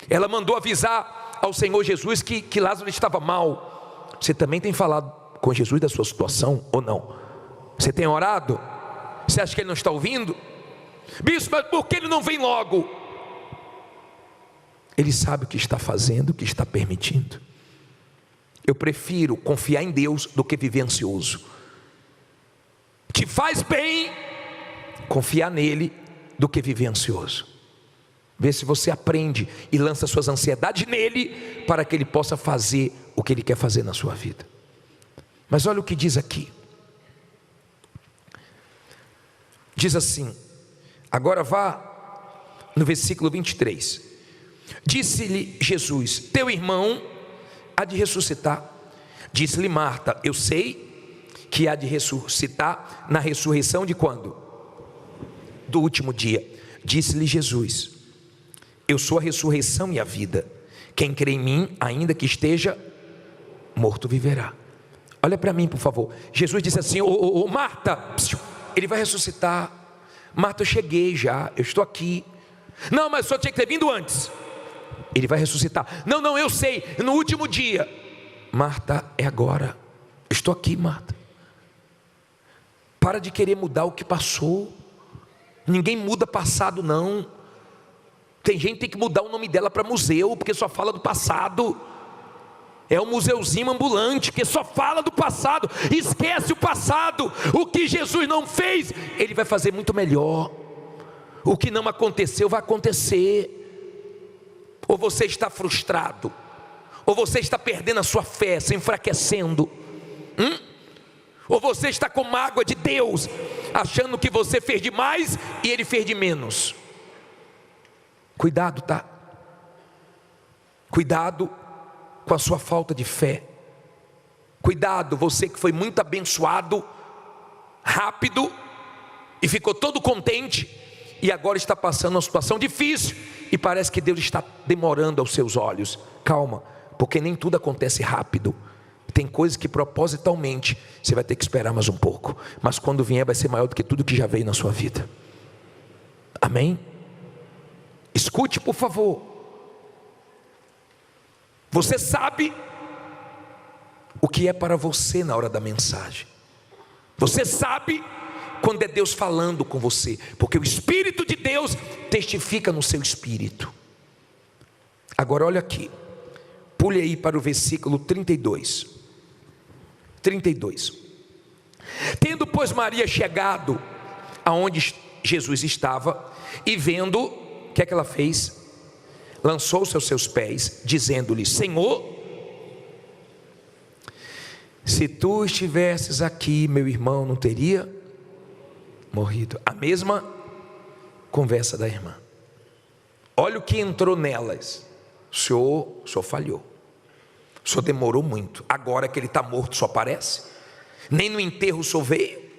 A: Ela mandou avisar ao Senhor Jesus que Lázaro estava mal. Você também tem falado com Jesus da sua situação ou não? Você tem orado? Você acha que ele não está ouvindo? Bispo, mas por que ele não vem logo? Ele sabe o que está fazendo, o que está permitindo. Eu prefiro confiar em Deus do que viver ansioso. Te faz bem confiar nele do que viver ansioso. Vê se você aprende e lança suas ansiedades nele, para que ele possa fazer o que ele quer fazer na sua vida. Mas olha o que diz aqui. Diz assim, agora vá no versículo 23. Disse-lhe Jesus: teu irmão há de ressuscitar. Disse-lhe Marta: eu sei que há de ressuscitar na ressurreição de quando? Do último dia. Disse-lhe Jesus: eu sou a ressurreição e a vida. Quem crê em mim, ainda que esteja morto, viverá. Olha para mim, por favor. Jesus disse assim: Marta, ele vai ressuscitar. Marta, eu cheguei já, eu estou aqui. Não, mas só tinha que ter vindo antes. Ele vai ressuscitar. Não, eu sei, no último dia. Marta, é agora. Eu estou aqui, Marta. Para de querer mudar o que passou. Ninguém muda passado, não. Tem gente que tem que mudar o nome dela para museu, porque só fala do passado. É um museuzinho ambulante que só fala do passado. Esquece o passado. O que Jesus não fez, Ele vai fazer muito melhor. O que não aconteceu, vai acontecer. Ou você está frustrado, ou você está perdendo a sua fé, se enfraquecendo, ou você está com mágoa de Deus, achando que você fez de mais e Ele fez de menos. Cuidado, tá? Cuidado com a sua falta de fé. Cuidado, você que foi muito abençoado, rápido, e ficou todo contente, e agora está passando uma situação difícil, e parece que Deus está demorando aos seus olhos. Calma, porque nem tudo acontece rápido. Tem coisas que propositalmente você vai ter que esperar mais um pouco, mas quando vier vai ser maior do que tudo que já veio na sua vida. Amém? Escute, por favor. Você sabe o que é para você na hora da mensagem. Você sabe quando é Deus falando com você, porque o Espírito de Deus testifica no seu espírito. Agora olha aqui, pule aí para o versículo 32. Tendo, pois, Maria chegado aonde Jesus estava, e vendo, o que é que ela fez? Lançou-se aos seus pés, dizendo-lhe: Senhor, se tu estivesses aqui, meu irmão não teria morrido. A mesma conversa da irmã. Olha o que entrou nelas. O senhor falhou. O senhor demorou muito. Agora que ele está morto só aparece. Nem no enterro o senhor veio.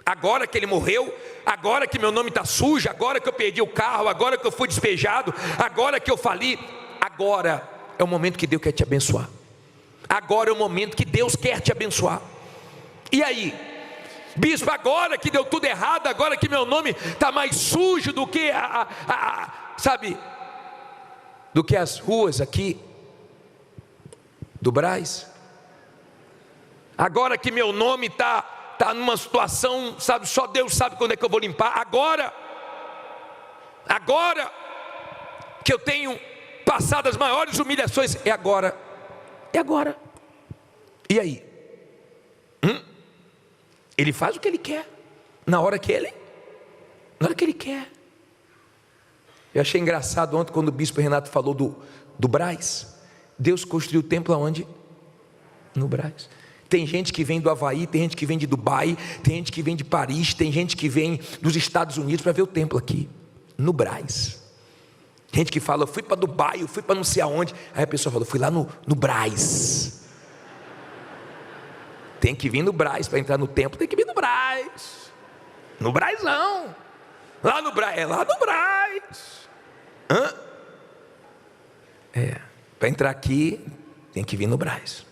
A: Agora que ele morreu, agora que meu nome está sujo, agora que eu perdi o carro, agora que eu fui despejado, agora que eu fali, agora é o momento que Deus quer te abençoar. Agora é o momento que Deus quer te abençoar. E aí, bispo, agora que deu tudo errado, agora que meu nome está mais sujo do que sabe, do que as ruas aqui do Brás, agora que meu nome está numa situação, sabe, só Deus sabe quando é que eu vou limpar, agora que eu tenho passado as maiores humilhações, é agora, e aí? Ele faz o que ele quer, na hora que ele quer. Eu achei engraçado ontem quando o bispo Renato falou do Brás. Deus construiu o templo aonde? No Brás. Tem gente que vem do Havaí, tem gente que vem de Dubai, tem gente que vem de Paris, tem gente que vem dos Estados Unidos para ver o templo aqui, no Brás. Gente que fala: eu fui para Dubai, eu fui para não sei aonde. Aí a pessoa fala: eu fui lá no Brás. Tem que vir no Brás para entrar no templo, tem que vir no Brás. No Brásão. Lá no Brás, é lá no Brás. Para entrar aqui, tem que vir no Brás.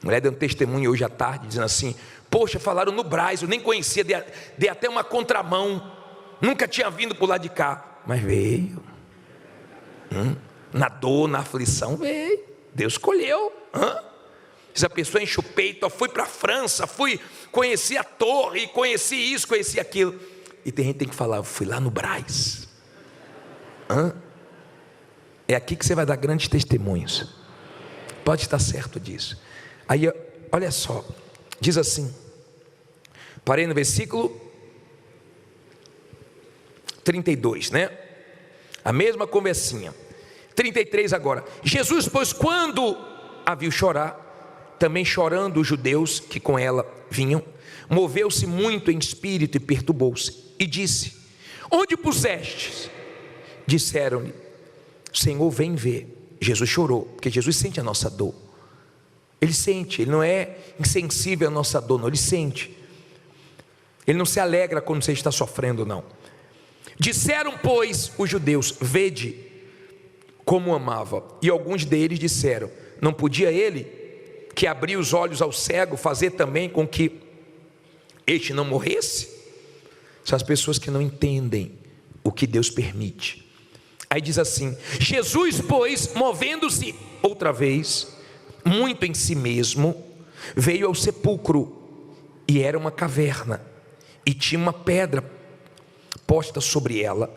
A: A mulher deu um testemunho hoje à tarde, dizendo assim: poxa, falaram no Brás, eu nem conhecia, dei até uma contramão, nunca tinha vindo por lá de cá, mas veio. Na dor, na aflição, veio. Deus escolheu. Se a pessoa enche o peito: eu fui para a França, conheci a torre, conheci isso, conheci aquilo. E tem gente que tem que falar: eu fui lá no Brás. É aqui que você vai dar grandes testemunhos. Pode estar certo disso. Aí, olha só, diz assim, parei no versículo 32, né? A mesma conversinha. 33 agora. Jesus, pois, quando a viu chorar, também chorando os judeus que com ela vinham, moveu-se muito em espírito e perturbou-se, e disse: onde pusestes? Disseram-lhe: Senhor, vem ver. Jesus chorou, porque Jesus sente a nossa dor. Ele sente, ele não é insensível à nossa dor, não, ele sente. Ele não se alegra quando você está sofrendo, não. Disseram, pois, os judeus: vede como amava. E alguns deles disseram: não podia ele, que abriu os olhos ao cego, fazer também com que este não morresse? São as pessoas que não entendem o que Deus permite. Aí diz assim: Jesus, pois, movendo-se outra vez, muito em si mesmo, veio ao sepulcro, e era uma caverna, e tinha uma pedra posta sobre ela.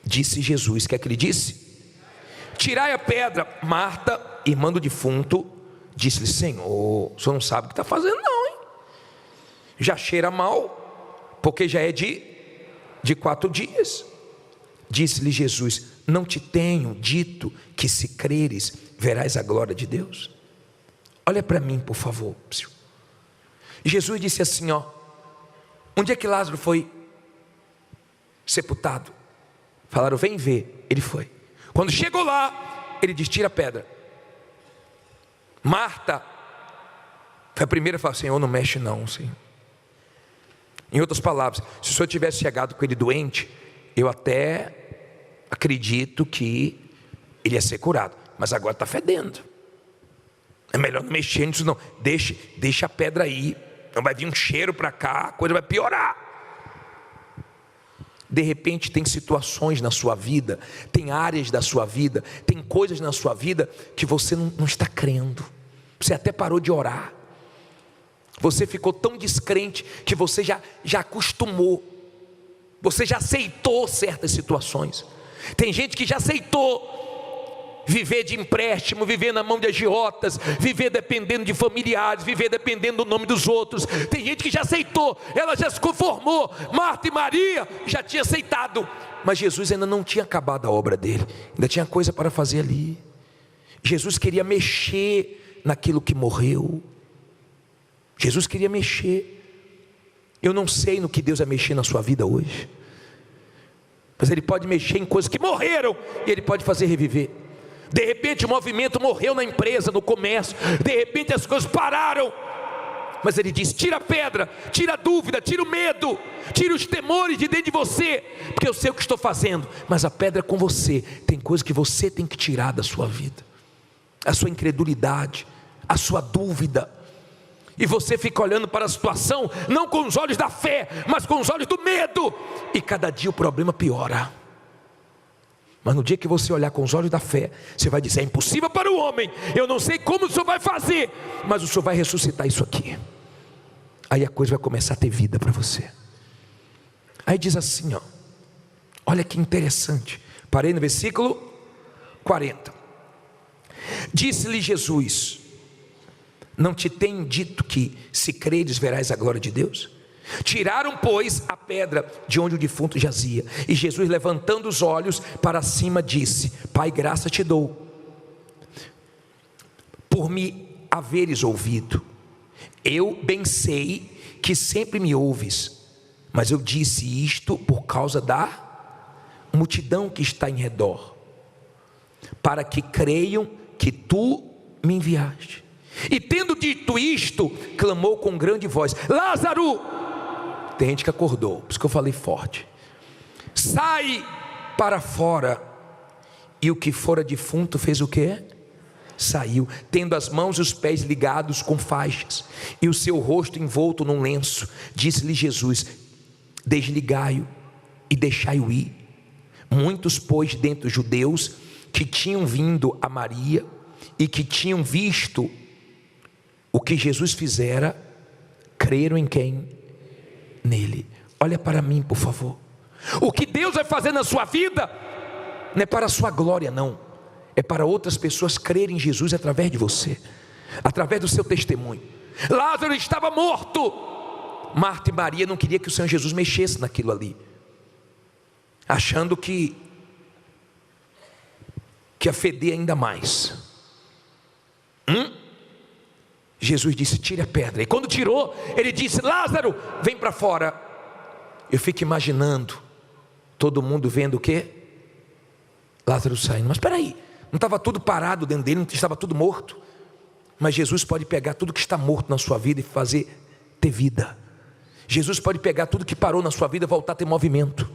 A: Disse Jesus, o que é que ele disse? Tirai a pedra. Marta, irmã do defunto, disse-lhe: Senhor, o senhor não sabe o que está fazendo não, hein? Já cheira mal, porque já é de 4 dias. Disse-lhe Jesus: não te tenho dito que se creres, verás a glória de Deus? Olha para mim, por favor. Jesus disse assim, onde é que Lázaro foi sepultado? Falaram: vem ver. Ele foi. Quando chegou lá, ele diz: tira a pedra. Marta foi a primeira a falar: Senhor, não mexe não, Senhor. Em outras palavras, se o Senhor tivesse chegado com ele doente, eu até acredito que ele ia ser curado, mas agora está fedendo. É melhor não mexer nisso não. Deixa a pedra aí. Não vai vir um cheiro para cá, a coisa vai piorar. De repente tem situações na sua vida, tem áreas da sua vida, tem coisas na sua vida que você não está crendo. Você até parou de orar. Você ficou tão descrente que você já acostumou. Você já aceitou certas situações. Tem gente que já aceitou viver de empréstimo, viver na mão de agiotas, viver dependendo de familiares, viver dependendo do nome dos outros. Tem gente que já aceitou, ela já se conformou. Marta e Maria já tinham aceitado, mas Jesus ainda não tinha acabado a obra dele, ainda tinha coisa para fazer ali. Jesus queria mexer naquilo que morreu. Jesus queria mexer. Eu não sei no que Deus vai mexer na sua vida hoje, mas Ele pode mexer em coisas que morreram e Ele pode fazer reviver. De repente o movimento morreu na empresa, no comércio. De repente as coisas pararam. Mas Ele diz: tira a pedra, tira a dúvida, tira o medo, tira os temores de dentro de você, porque eu sei o que estou fazendo. Mas a pedra é com você. Tem coisas que você tem que tirar da sua vida. A sua incredulidade, a sua dúvida. E você fica olhando para a situação, não com os olhos da fé, mas com os olhos do medo. E cada dia o problema piora. Mas no dia que você olhar com os olhos da fé, você vai dizer: é impossível para o homem, eu não sei como o Senhor vai fazer, mas o Senhor vai ressuscitar isso aqui. Aí a coisa vai começar a ter vida para você. Aí diz assim, ó, olha que interessante. Parei no versículo 40. Disse-lhe Jesus: não te tenho dito que, se creres, verás a glória de Deus? Tiraram, pois, a pedra de onde o defunto jazia. E Jesus, levantando os olhos para cima, disse: Pai, graça te dou, por me haveres ouvido. Eu bem sei que sempre me ouves, mas eu disse isto por causa da multidão que está em redor, para que creiam que tu me enviaste. E tendo dito isto, clamou com grande voz: Lázaro! Tem gente que acordou, por isso que eu falei forte. Sai para fora. E o que fora defunto fez o quê? Saiu, tendo as mãos e os pés ligados com faixas, e o seu rosto envolto num lenço. Disse-lhe Jesus: desligai-o e deixai-o ir. Muitos, pois, dentre os judeus que tinham vindo a Maria e que tinham visto o que Jesus fizera, creram em quem? Nele. Olha para mim, por favor. O que Deus vai fazer na sua vida não é para a sua glória, não. É para outras pessoas crerem em Jesus através de você, através do seu testemunho. Lázaro estava morto. Marta e Maria não queriam que o Senhor Jesus mexesse naquilo ali, achando que ia feder ainda mais. Jesus disse: tire a pedra. E quando tirou, ele disse: Lázaro, vem para fora. Eu fico imaginando todo mundo vendo o quê? Lázaro saindo. Mas espera aí, não estava tudo parado dentro dele, não estava tudo morto? Mas Jesus pode pegar tudo que está morto na sua vida e fazer ter vida. Jesus pode pegar tudo que parou na sua vida e voltar a ter movimento.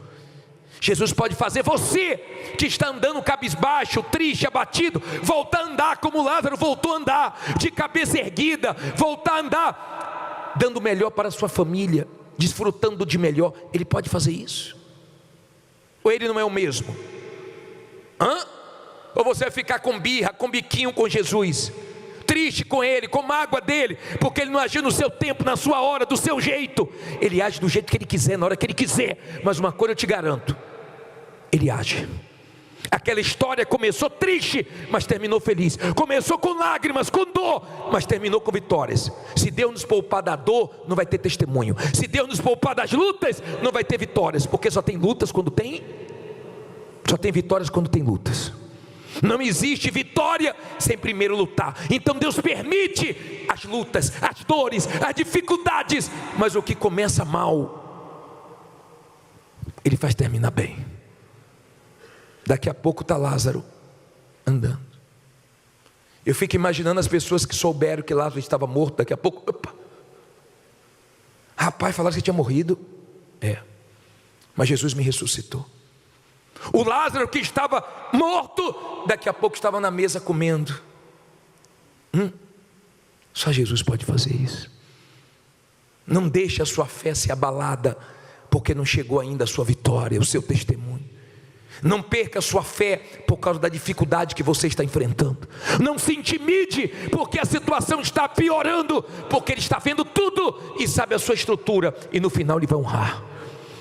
A: Jesus pode fazer você que está andando cabisbaixo, triste, abatido, voltar a andar como Lázaro voltou a andar, de cabeça erguida, voltar a andar, dando o melhor para a sua família, desfrutando de melhor. Ele pode fazer isso? Ou ele não é o mesmo? Ou você vai ficar com birra, com biquinho com Jesus, triste com Ele, com mágoa dele, porque Ele não agiu no seu tempo, na sua hora, do seu jeito. Ele age do jeito que Ele quiser, na hora que Ele quiser. Mas uma coisa eu te garanto: Ele age. Aquela história começou triste, mas terminou feliz. Começou com lágrimas, com dor, mas terminou com vitórias. Se Deus nos poupar da dor, não vai ter testemunho. Se Deus nos poupar das lutas, não vai ter vitórias. Porque só tem lutas quando tem, só tem vitórias quando tem lutas. Não existe vitória sem primeiro lutar. Então Deus permite as lutas, as dores, as dificuldades, mas o que começa mal, Ele faz terminar bem. Daqui a pouco está Lázaro andando. Eu fico imaginando as pessoas que souberam que Lázaro estava morto, daqui a pouco, opa, rapaz, falaram que tinha morrido. Mas Jesus me ressuscitou. O Lázaro que estava morto, daqui a pouco estava na mesa comendo. Só Jesus pode fazer isso. Não deixe a sua fé ser abalada, porque não chegou ainda a sua vitória, o seu testemunho. Não perca a sua fé por causa da dificuldade que você está enfrentando. Não se intimide porque a situação está piorando, porque Ele está vendo tudo e sabe a sua estrutura, e no final Ele vai honrar.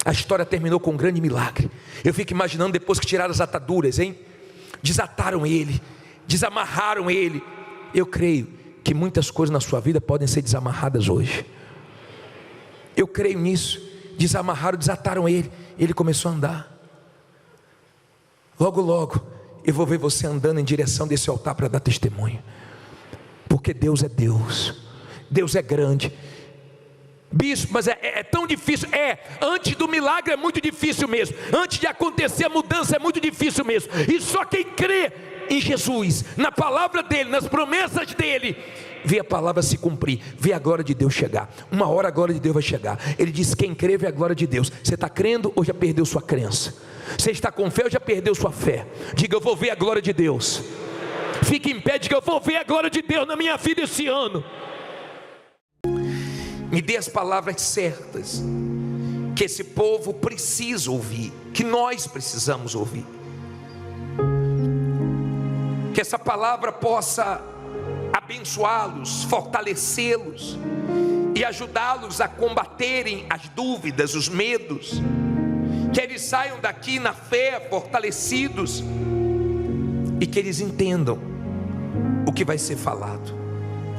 A: A história terminou com um grande milagre. Eu fico imaginando depois que tiraram as ataduras, desataram ele, desamarraram ele. Eu creio que muitas coisas na sua vida podem ser desamarradas hoje. Eu creio nisso. Desamarraram, desataram ele, ele começou a andar. Logo, logo, eu vou ver você andando em direção desse altar para dar testemunho. Porque Deus é Deus. Deus é grande. Bispo, mas é tão difícil. Antes do milagre é muito difícil mesmo. Antes de acontecer a mudança é muito difícil mesmo. E só quem crê em Jesus, na palavra dele, nas promessas dele, vê a palavra se cumprir, vê a glória de Deus chegar. Uma hora a glória de Deus vai chegar. Ele diz: quem crê vê a glória de Deus. Você está crendo ou já perdeu sua crença? Você está com fé ou já perdeu sua fé? Diga: eu vou ver a glória de Deus. Fique em pé, diga: eu vou ver a glória de Deus na minha vida esse ano. Me dê as palavras certas que esse povo precisa ouvir, que nós precisamos ouvir. Que essa palavra possa abençoá-los, fortalecê-los e ajudá-los a combaterem as dúvidas, os medos. Que eles saiam daqui na fé, fortalecidos, e que eles entendam o que vai ser falado.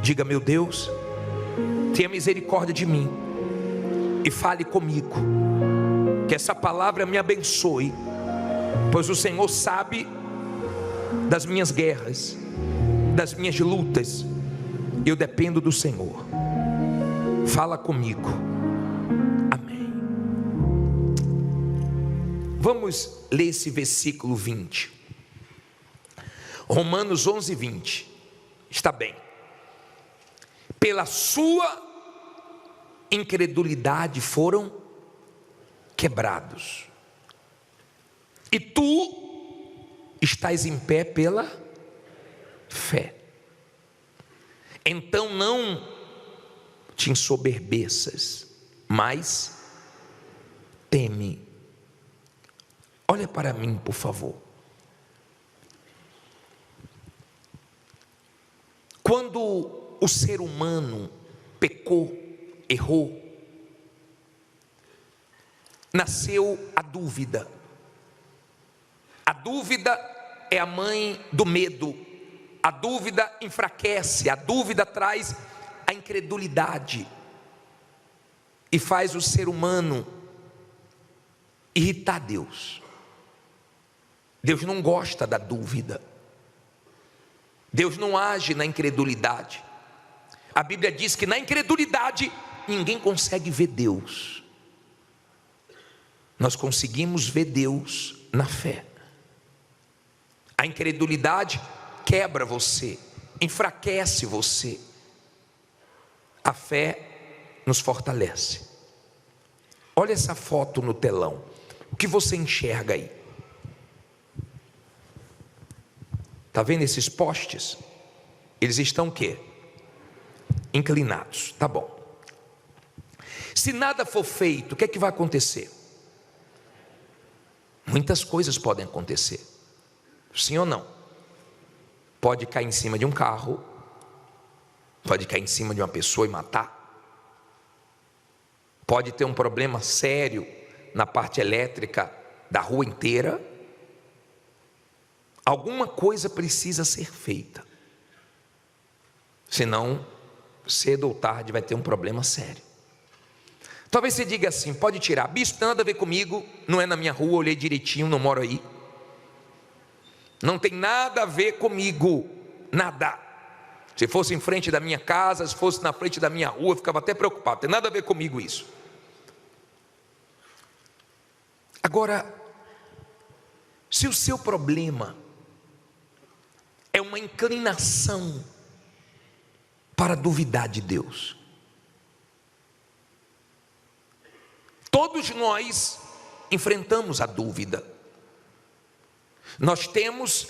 A: Diga: meu Deus, tenha misericórdia de mim e fale comigo. Que essa palavra me abençoe, pois o Senhor sabe das minhas guerras, das minhas lutas. Eu dependo do Senhor. Fala comigo. Amém. Vamos ler esse versículo 20. Romanos 11, 20. Está bem. Pela sua incredulidade foram quebrados, e tu estás em pé pela fé. Então não te ensoberbeças, mas teme. Olha para mim, por favor. Quando o ser humano pecou, errou, nasceu a dúvida. A dúvida é a mãe do medo. A dúvida enfraquece, a dúvida traz a incredulidade e faz o ser humano irritar Deus. Deus não gosta da dúvida. Deus não age na incredulidade. A Bíblia diz que na incredulidade ninguém consegue ver Deus. Nós conseguimos ver Deus na fé. A incredulidade quebra você, enfraquece você. A fé nos fortalece. Olha essa foto no telão. O que você enxerga aí? Está vendo esses postes? Eles estão o quê? Inclinados. Tá bom. Se nada for feito, o que é que vai acontecer? Muitas coisas podem acontecer. Sim ou não? Pode cair em cima de um carro, pode cair em cima de uma pessoa e matar. Pode ter um problema sério na parte elétrica da rua inteira. Alguma coisa precisa ser feita, senão cedo ou tarde vai ter um problema sério. Talvez você diga assim: pode tirar, bispo, não tem nada a ver comigo, não é na minha rua, olhei direitinho, não moro aí, não tem nada a ver comigo, nada. Se fosse em frente da minha casa, se fosse na frente da minha rua, eu ficava até preocupado, não tem nada a ver comigo isso. Agora, se o seu problema é um uma inclinação para duvidar de Deus. Todos nós enfrentamos a dúvida. Nós temos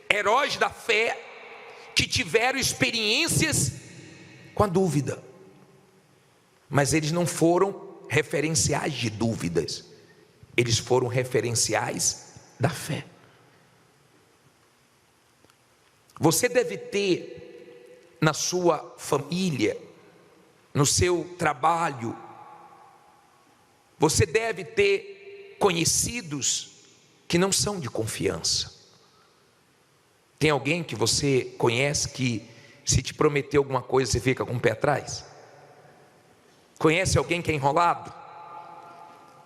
A: heróis da fé que tiveram experiências com a dúvida, mas eles não foram referenciais de dúvidas, eles foram referenciais da fé. Você deve ter na sua família, no seu trabalho, você deve ter conhecidos que não são de confiança. Tem alguém que você conhece que, se te prometer alguma coisa, você fica com o pé atrás? Conhece alguém que é enrolado?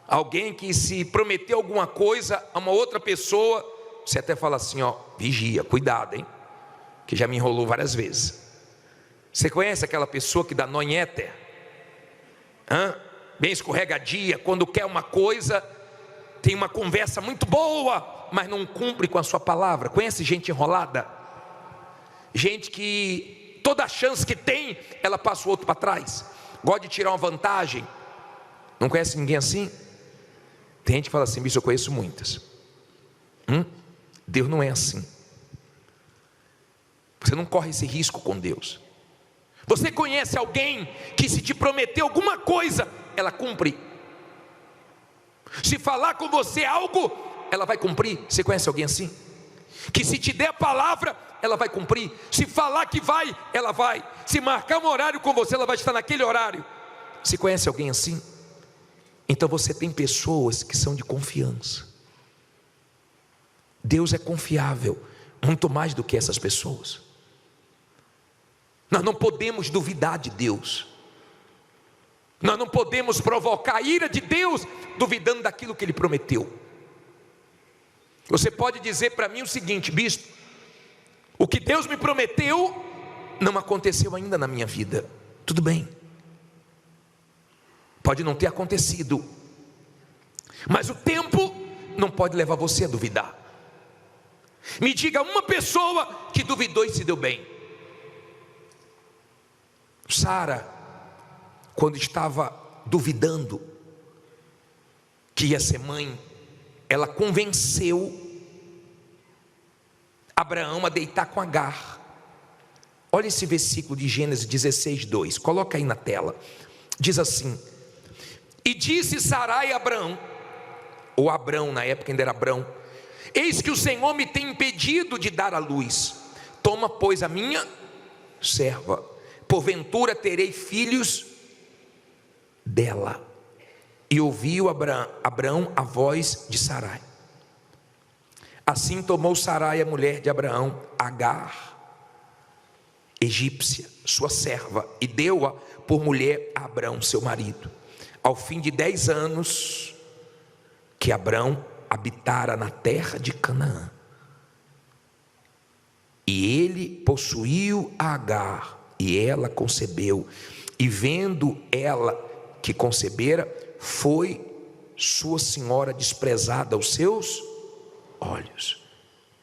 A: Alguém que, se prometer alguma coisa a uma outra pessoa, você até fala assim, ó, vigia, cuidado, hein, que já me enrolou várias vezes. Você conhece aquela pessoa que dá nó em éter? Bem escorregadia, quando quer uma coisa, tem uma conversa muito boa, mas não cumpre com a sua palavra. Conhece gente enrolada? Gente que toda chance que tem, ela passa o outro para trás, gosta de tirar uma vantagem. Não conhece ninguém assim? Tem gente que fala assim, bicho, eu conheço muitas. Deus não é assim. Você não corre esse risco com Deus. Você conhece alguém que, se te prometer alguma coisa, ela cumpre? Se falar com você algo, ela vai cumprir? Você conhece alguém assim? Que, se te der a palavra, ela vai cumprir. Se falar que vai, ela vai. Se marcar um horário com você, ela vai estar naquele horário. Você conhece alguém assim? Então você tem pessoas que são de confiança. Deus é confiável, muito mais do que essas pessoas. Nós não podemos duvidar de Deus. Nós não podemos provocar a ira de Deus duvidando daquilo que Ele prometeu. Você pode dizer para mim o seguinte, bispo, o que Deus me prometeu não aconteceu ainda na minha vida. Tudo bem, pode não ter acontecido, mas o tempo não pode levar você a duvidar. Me diga uma pessoa que duvidou e se deu bem. Sara, quando estava duvidando que ia ser mãe, ela convenceu Abraão a deitar com Agar. Olha esse versículo de Gênesis 16, 2, coloca aí na tela. Diz assim: e disse Sarai a Abraão, ou Abrão, na época ainda era Abrão: eis que o Senhor me tem impedido de dar à luz, toma pois a minha serva, porventura terei filhos dela. E ouviu Abraão a voz de Sarai. Assim tomou Sarai, a mulher de Abraão, Agar, egípcia, sua serva, e deu-a por mulher a Abraão, seu marido. Ao fim de 10 anos que Abraão habitara na terra de Canaã, e ele possuiu a Agar, e ela concebeu, e vendo ela que concebera, foi sua senhora desprezada aos seus olhos.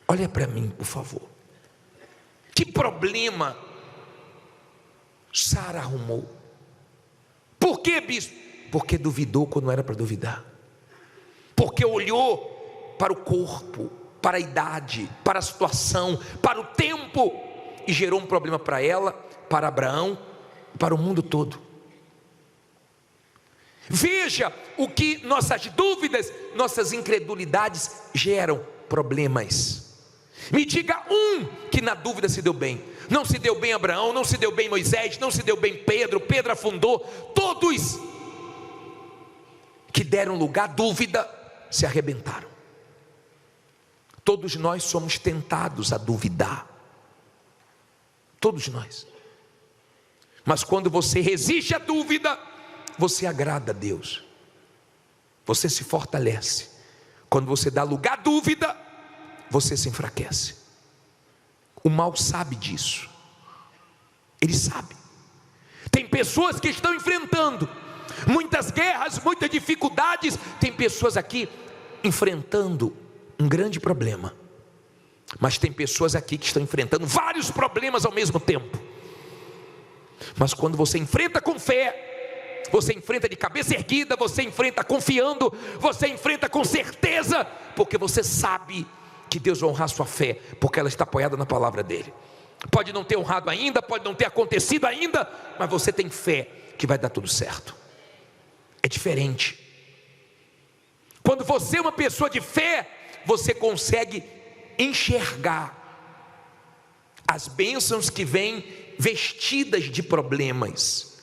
A: Olha para mim, por favor. Que problema Sara arrumou? Por quê, bispo? Porque duvidou quando não era para duvidar. Porque olhou para o corpo, para a idade, para a situação, para o tempo, e gerou um problema para ela, para Abraão, para o mundo todo. Veja o que nossas dúvidas, nossas incredulidades geram problemas. Me diga um que na dúvida se deu bem. Não se deu bem Abraão, não se deu bem Moisés, não se deu bem Pedro afundou. Todos que deram lugar à dúvida se arrebentaram. Todos nós somos tentados a duvidar. Todos nós. Mas quando você resiste à dúvida, você agrada a Deus. Você se fortalece. Quando você dá lugar à dúvida, você se enfraquece. O mal sabe disso. Ele sabe. Tem pessoas que estão enfrentando muitas guerras, muitas dificuldades. Tem pessoas aqui enfrentando um grande problema. Mas tem pessoas aqui que estão enfrentando vários problemas ao mesmo tempo. Mas quando você enfrenta com fé, você enfrenta de cabeça erguida, você enfrenta confiando, você enfrenta com certeza, porque você sabe que Deus vai honrar sua fé, porque ela está apoiada na palavra dele. Pode não ter honrado ainda, pode não ter acontecido ainda, mas você tem fé que vai dar tudo certo. É diferente. Quando você é uma pessoa de fé, você consegue enxergar as bênçãos que vêm vestidas de problemas.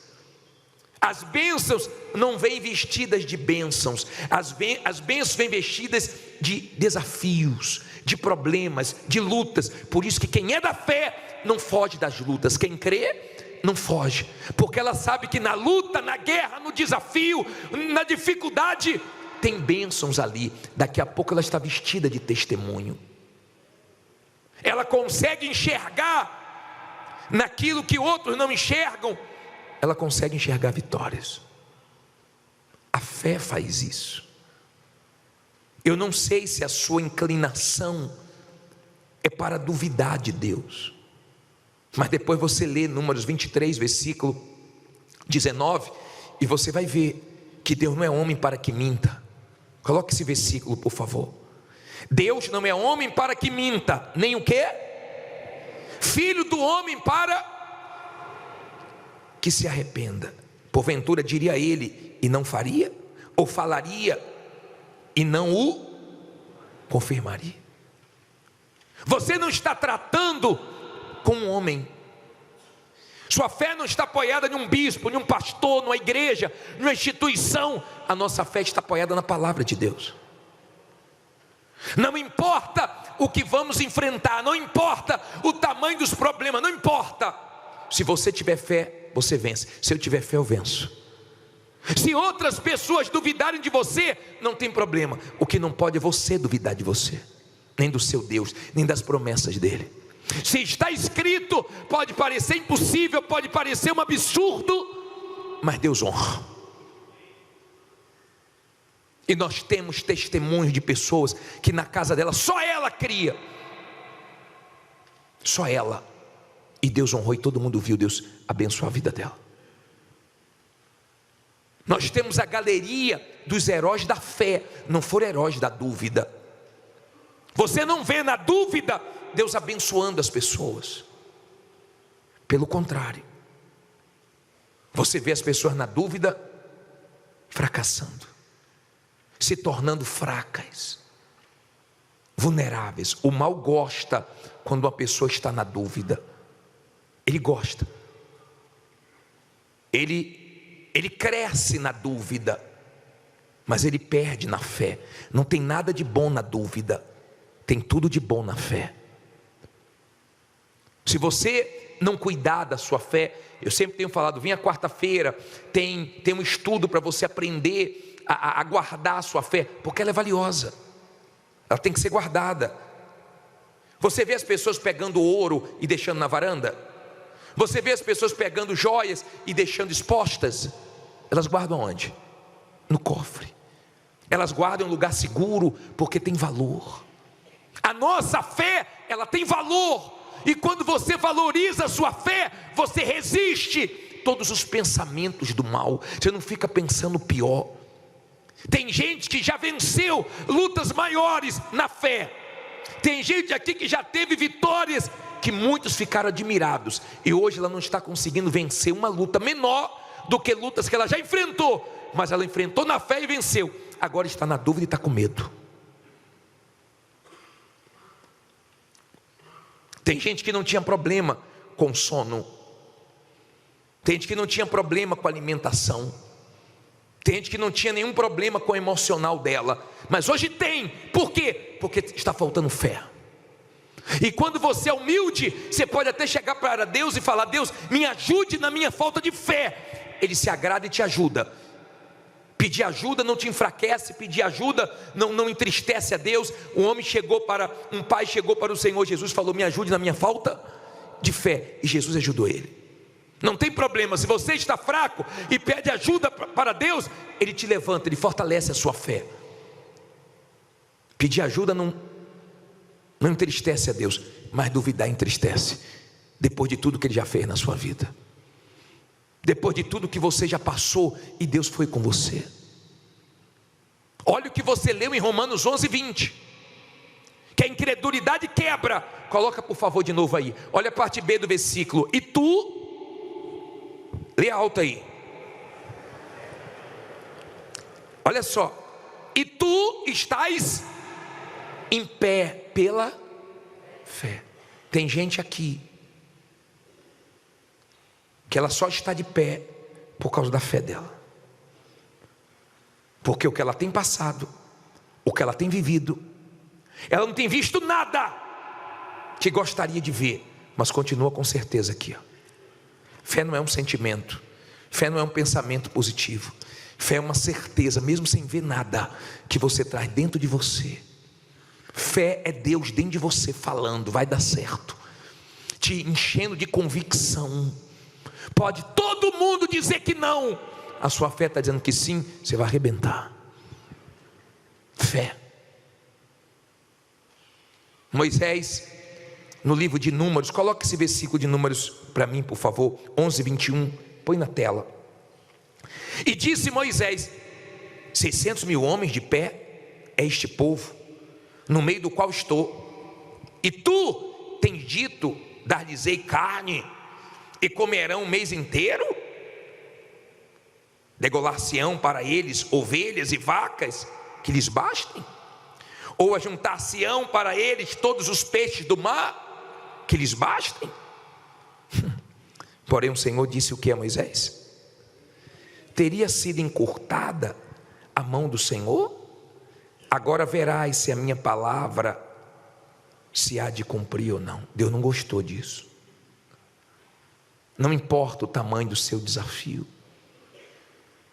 A: As bênçãos não vêm vestidas de bênçãos, as bênçãos vêm vestidas de desafios, de problemas, de lutas. Por isso que quem é da fé não foge das lutas, quem crê não foge, porque ela sabe que na luta, na guerra, no desafio, na dificuldade, tem bênçãos ali. Daqui a pouco ela está vestida de testemunho, ela consegue enxergar naquilo que outros não enxergam, ela consegue enxergar vitórias. A fé faz isso. Eu não sei se a sua inclinação é para duvidar de Deus, mas depois você lê Números 23, versículo 19, e você vai ver que Deus não é homem para que minta. Coloque esse versículo, por favor. Deus não é homem para que minta, nem o quê? Filho do homem para que se arrependa. Porventura diria ele e não faria? Ou falaria e não o confirmaria? Você não está tratando com um homem. Sua fé não está apoiada em um bispo, em um pastor, numa igreja, numa instituição. A nossa fé está apoiada na palavra de Deus. Não importa o que vamos enfrentar, não importa o tamanho dos problemas, não importa. Se você tiver fé, você vence. Se eu tiver fé, eu venço. Se outras pessoas duvidarem de você, não tem problema. O que não pode é você duvidar de você, nem do seu Deus, nem das promessas dele. Se está escrito, pode parecer impossível, pode parecer um absurdo, mas Deus honra. E nós temos testemunhos de pessoas que na casa dela, só ela cria, só ela, e Deus honrou, e todo mundo viu Deus abençoar a vida dela. Nós temos a galeria dos heróis da fé, não foram heróis da dúvida. Você não vê na dúvida Deus abençoando as pessoas, pelo contrário, você vê as pessoas na dúvida fracassando, se tornando fracas, vulneráveis. O mal gosta quando uma pessoa está na dúvida. Ele gosta. Ele cresce na dúvida, mas ele perde na fé. Não tem nada de bom na dúvida, tem tudo de bom na fé. Se você não cuidar da sua fé, eu sempre tenho falado, vem a quarta-feira, tem um estudo para você aprender a guardar a sua fé, porque ela é valiosa, ela tem que ser guardada. Você vê as pessoas pegando ouro e deixando na varanda? Você vê as pessoas pegando joias e deixando expostas? Elas guardam onde? No cofre. Elas guardam em um lugar seguro, porque tem valor. A nossa fé, ela tem valor. E quando você valoriza a sua fé, você resiste todos os pensamentos do mal. Você não fica pensando pior. Tem gente que já venceu lutas maiores na fé. Tem gente aqui que já teve vitórias que muitos ficaram admirados, e hoje ela não está conseguindo vencer uma luta menor do que lutas que ela já enfrentou, mas ela enfrentou na fé e venceu. Agora está na dúvida e está com medo. Tem gente que não tinha problema com sono, tem gente que não tinha problema com alimentação, tem gente que não tinha nenhum problema com o emocional dela, mas hoje tem. Por quê? Porque está faltando fé. E quando você é humilde, você pode até chegar para Deus e falar: Deus, me ajude na minha falta de fé. Ele se agrada e te ajuda. Pedir ajuda não te enfraquece, pedir ajuda não entristece a Deus. Um pai chegou para o Senhor Jesus e falou: me ajude na minha falta de fé. E Jesus ajudou ele. Não tem problema, se você está fraco e pede ajuda para Deus, Ele te levanta, Ele fortalece a sua fé. Pedir ajuda Não entristece a Deus, mas duvidar entristece. Depois de tudo que Ele já fez na sua vida, depois de tudo que você já passou e Deus foi com você. Olha o que você leu em Romanos 11:20, que a incredulidade quebra. Coloca por favor de novo aí. Olha a parte B do versículo. E tu, lê alto aí. Olha só. E tu estás em pé pela fé. Tem gente aqui que ela só está de pé por causa da fé dela, porque o que ela tem passado, o que ela tem vivido, ela não tem visto nada que gostaria de ver, mas continua com certeza aqui, ó. Fé não é um sentimento, fé não é um pensamento positivo, fé é uma certeza, mesmo sem ver nada, que você traz dentro de você. Fé é Deus dentro de você falando, vai dar certo, te enchendo de convicção. Pode todo mundo dizer que não, a sua fé está dizendo que sim, você vai arrebentar. Fé. Moisés, no livro de Números, coloque esse versículo de Números para mim, por favor, 11:21, põe na tela. E disse Moisés: 600 mil homens de pé é este povo, no meio do qual estou, e tu tens dito: dar-lhes-ei carne, e comerão um mês inteiro? Degolar-se-ão para eles ovelhas e vacas que lhes bastem? Ou ajuntar-se-ão para eles todos os peixes do mar que lhes bastem? Porém o Senhor disse o que a Moisés? Teria sido encurtada a mão do Senhor? Agora verás se a minha palavra se há de cumprir ou não. Deus não gostou disso. Não importa o tamanho do seu desafio,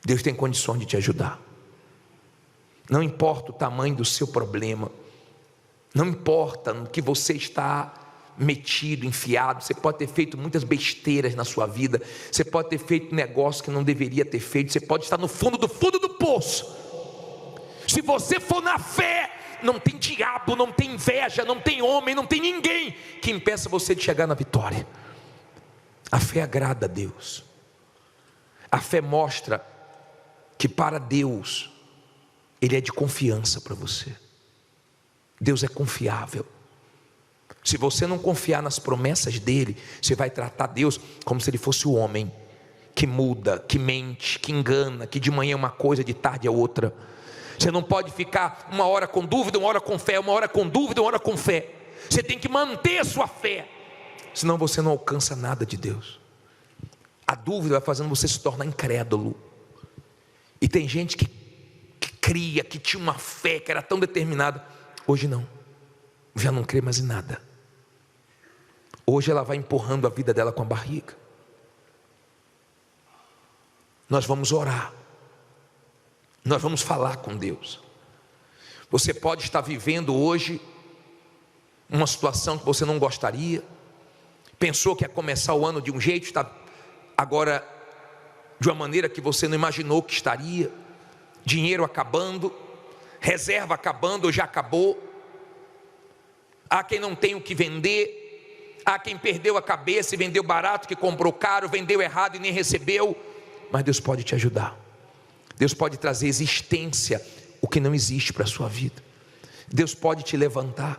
A: Deus tem condições de te ajudar. Não importa o tamanho do seu problema, não importa no que você está metido, enfiado. Você pode ter feito muitas besteiras na sua vida, você pode ter feito negócio que não deveria ter feito, você pode estar no fundo do poço. Se você for na fé, não tem diabo, não tem inveja, não tem homem, não tem ninguém que impeça você de chegar na vitória. A fé agrada a Deus. A fé mostra que para Deus Ele é de confiança para você. Deus é confiável. Se você não confiar nas promessas dEle, você vai tratar Deus como se Ele fosse o homem que muda, que mente, que engana, que de manhã é uma coisa, de tarde é outra. Você não pode ficar uma hora com dúvida, uma hora com fé, uma hora com dúvida, uma hora com fé. Você tem que manter a sua fé, senão você não alcança nada de Deus. A dúvida vai fazendo você se tornar incrédulo. E tem gente que cria, que tinha uma fé, que era tão determinada, hoje não, já não crê mais em nada. Hoje ela vai empurrando a vida dela com a barriga. Nós vamos orar, nós vamos falar com Deus. Você pode estar vivendo hoje uma situação que você não gostaria, pensou que ia começar o ano de um jeito, está agora de uma maneira que você não imaginou que estaria. Dinheiro acabando, reserva acabando ou já acabou. Há quem não tem o que vender, há quem perdeu a cabeça e vendeu barato, que comprou caro, vendeu errado e nem recebeu. Mas Deus pode te ajudar. Deus pode trazer existência o que não existe para a sua vida. Deus pode te levantar.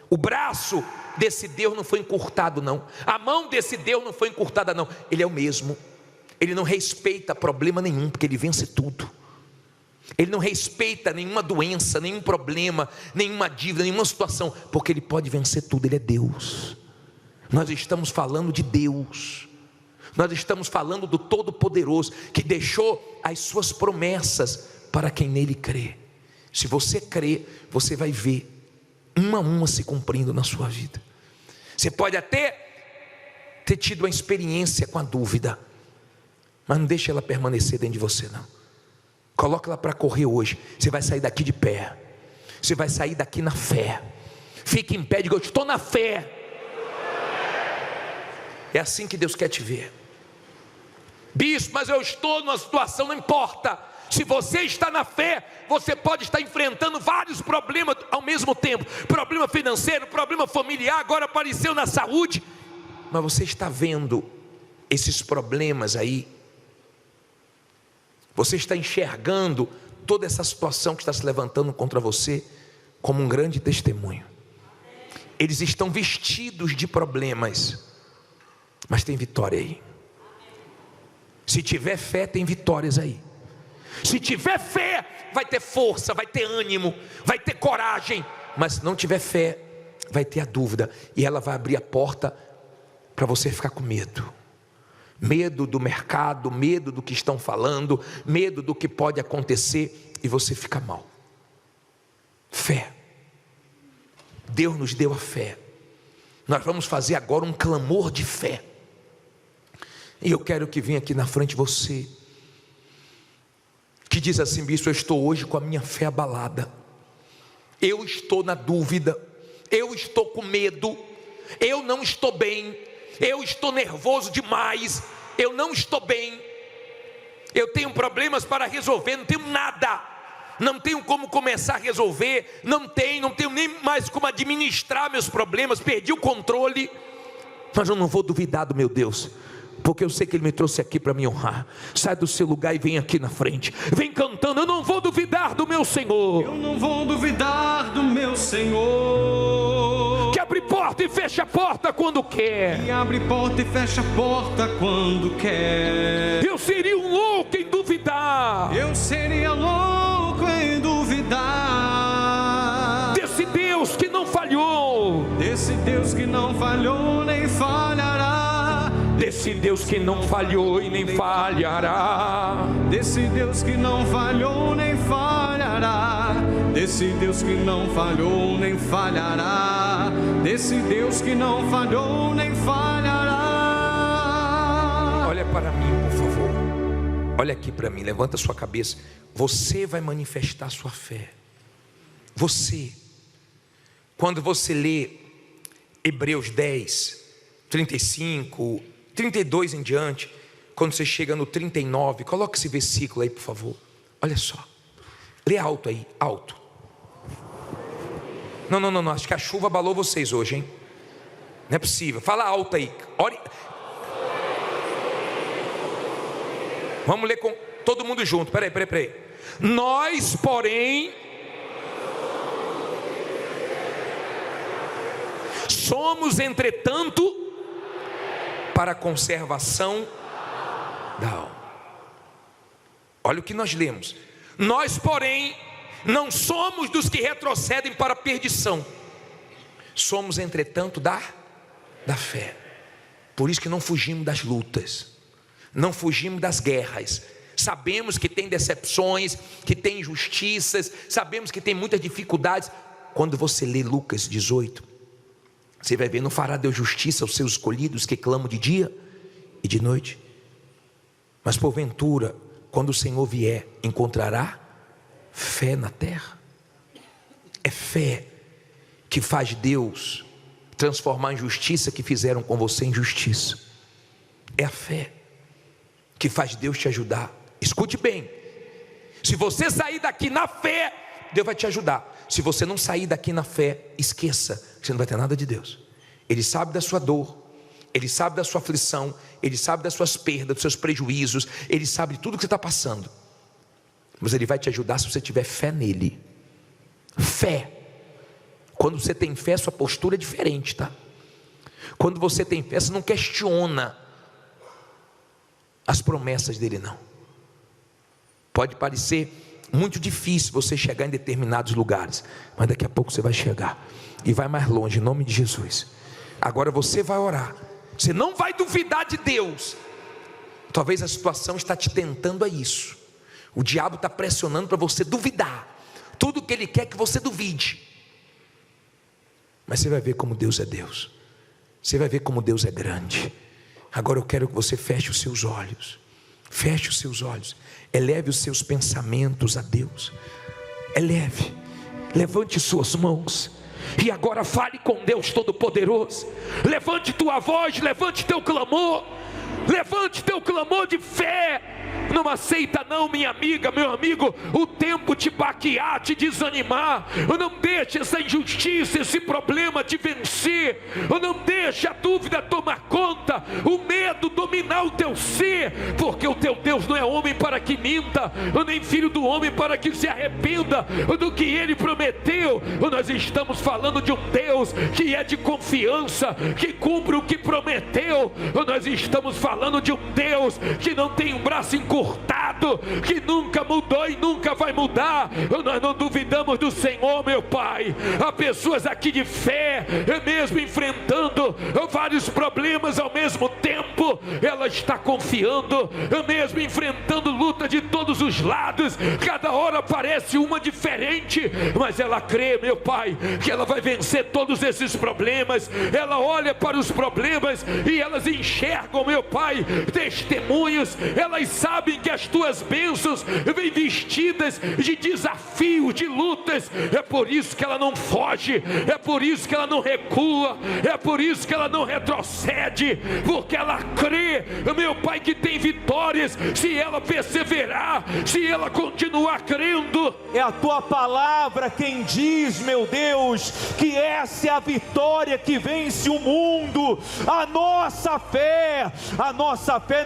A: O braço desse Deus não foi encurtado não, a mão desse Deus não foi encurtada não. Ele é o mesmo. Ele não respeita problema nenhum, porque Ele vence tudo. Ele não respeita nenhuma doença, nenhum problema, nenhuma dívida, nenhuma situação, porque Ele pode vencer tudo. Ele é Deus. Nós estamos falando de Deus. Nós estamos falando do Todo-Poderoso, que deixou as suas promessas para quem nele crê. Se você crê, você vai ver uma a uma se cumprindo na sua vida. Você pode até ter tido uma experiência com a dúvida, mas não deixe ela permanecer dentro de você não. Coloca ela para correr hoje. Você vai sair daqui de pé. Você vai sair daqui na fé. Fique em pé e diga: eu estou na fé. É assim que Deus quer te ver. Bispo, mas eu estou numa situação, não importa. Se você está na fé, você pode estar enfrentando vários problemas ao mesmo tempo. Problema financeiro, problema familiar, agora apareceu na saúde. Mas você está vendo esses problemas aí. Você está enxergando toda essa situação que está se levantando contra você como um grande testemunho. Eles estão vestidos de problemas, mas tem vitória aí. Se tiver fé, tem vitórias aí. Se tiver fé, vai ter força, vai ter ânimo, vai ter coragem. Mas se não tiver fé, vai ter a dúvida, e ela vai abrir a porta para você ficar com medo. Medo do mercado, medo do que estão falando, medo do que pode acontecer, e você fica mal. Fé. Deus nos deu a fé. Nós vamos fazer agora um clamor de fé. E eu quero que venha aqui na frente você, que diz assim: bispo, eu estou hoje com a minha fé abalada. Eu estou na dúvida. Eu estou com medo. Eu não estou bem. Eu estou nervoso demais. Eu não estou bem. Eu tenho problemas para resolver. Não tenho nada. Não tenho como começar a resolver. Não tenho nem mais como administrar meus problemas. Perdi o controle. Mas eu não vou duvidar do meu Deus, porque eu sei que Ele me trouxe aqui para me honrar. Sai do seu lugar e vem aqui na frente. Vem cantando: eu não vou duvidar do meu Senhor.
B: Eu não vou duvidar do meu Senhor.
A: Que abre porta e fecha a porta quando quer.
B: Que abre porta e fecha a porta quando quer.
A: Eu seria um louco em duvidar.
B: Eu seria louco em duvidar
A: Desse Deus que não falhou.
B: desse Deus que não falhou nem falhará.
A: Desse Deus que não falhou e nem falhará.
B: Desse Deus que não falhou nem falhará. Desse Deus que não falhou nem falhará. Desse Deus que não falhou nem falhará.
A: Olha para mim, por favor. Olha aqui para mim, levanta sua cabeça. Você vai manifestar sua fé. Você. Quando você lê Hebreus 10, 35, 32 em diante, quando você chega no 39, coloca esse versículo aí, por favor. Olha só. Lê alto aí, alto. Não, acho que a chuva abalou vocês hoje, hein? Não é possível, fala alto aí. Vamos ler com todo mundo junto, peraí. Nós, porém, somos, entretanto, para a conservação da alma. Olha o que nós lemos. Nós, porém, não somos dos que retrocedem para a perdição. Somos, entretanto, da fé. Por isso que não fugimos das lutas, não fugimos das guerras. Sabemos que tem decepções, que tem injustiças, sabemos que tem muitas dificuldades. Quando você lê Lucas 18, você vai ver: não fará Deus justiça aos seus escolhidos que clamam de dia e de noite? Mas porventura, quando o Senhor vier, encontrará fé na terra? É fé que faz Deus transformar a injustiça que fizeram com você em justiça. É a fé que faz Deus te ajudar. Escute bem: se você sair daqui na fé, Deus vai te ajudar. Se você não sair daqui na fé, esqueça, você não vai ter nada de Deus. Ele sabe da sua dor, Ele sabe da sua aflição, Ele sabe das suas perdas, dos seus prejuízos, Ele sabe de tudo que você está passando. Mas Ele vai te ajudar se você tiver fé nele. Fé. Quando você tem fé, sua postura é diferente, tá? Quando você tem fé, você não questiona as promessas dele, não. Pode parecer muito difícil você chegar em determinados lugares, mas daqui a pouco você vai chegar e vai mais longe, em nome de Jesus. Agora você vai orar, você não vai duvidar de Deus. Talvez a situação está te tentando a isso. O diabo está pressionando para você duvidar. Tudo que ele quer é que você duvide. Mas você vai ver como Deus é Deus. Você vai ver como Deus é grande. Agora eu quero que você feche os seus olhos. Feche os seus olhos. Eleve os seus pensamentos a Deus. Eleve. Levante suas mãos. E agora fale com Deus Todo-Poderoso. Levante tua voz, levante teu clamor.
C: Levante teu clamor de fé. Não aceita não, minha amiga, meu amigo, o tempo te baquear, te desanimar. Não deixe essa injustiça, esse problema te vencer. Não deixe a dúvida tomar conta, o medo dominar o teu ser, porque o teu Deus não é homem para que minta, nem filho do homem para que se arrependa do que ele prometeu. Nós estamos falando de um Deus que é de confiança, que cumpre o que prometeu. Nós estamos falando de um Deus que não tem um braço encurtado, que nunca mudou e nunca vai mudar. Nós não duvidamos do Senhor, meu Pai. Há pessoas aqui de fé, mesmo enfrentando vários problemas ao mesmo tempo, ela está confiando, mesmo enfrentando luta de todos os lados, cada hora parece uma diferente, mas ela crê, meu Pai, que ela vai vencer todos esses problemas. Ela olha para os problemas e elas enxergam, meu Pai, testemunhos. Elas sabem que as tuas bênçãos vêm vestidas de desafio, de lutas. É por isso que ela não foge, é por isso que ela não recua, é por isso que ela não retrocede, porque ela crê, meu Pai, que tem vitórias se ela perseverar, se ela continuar crendo.
D: É a tua palavra quem diz, meu Deus, que essa é a vitória que vence o mundo. A nossa fé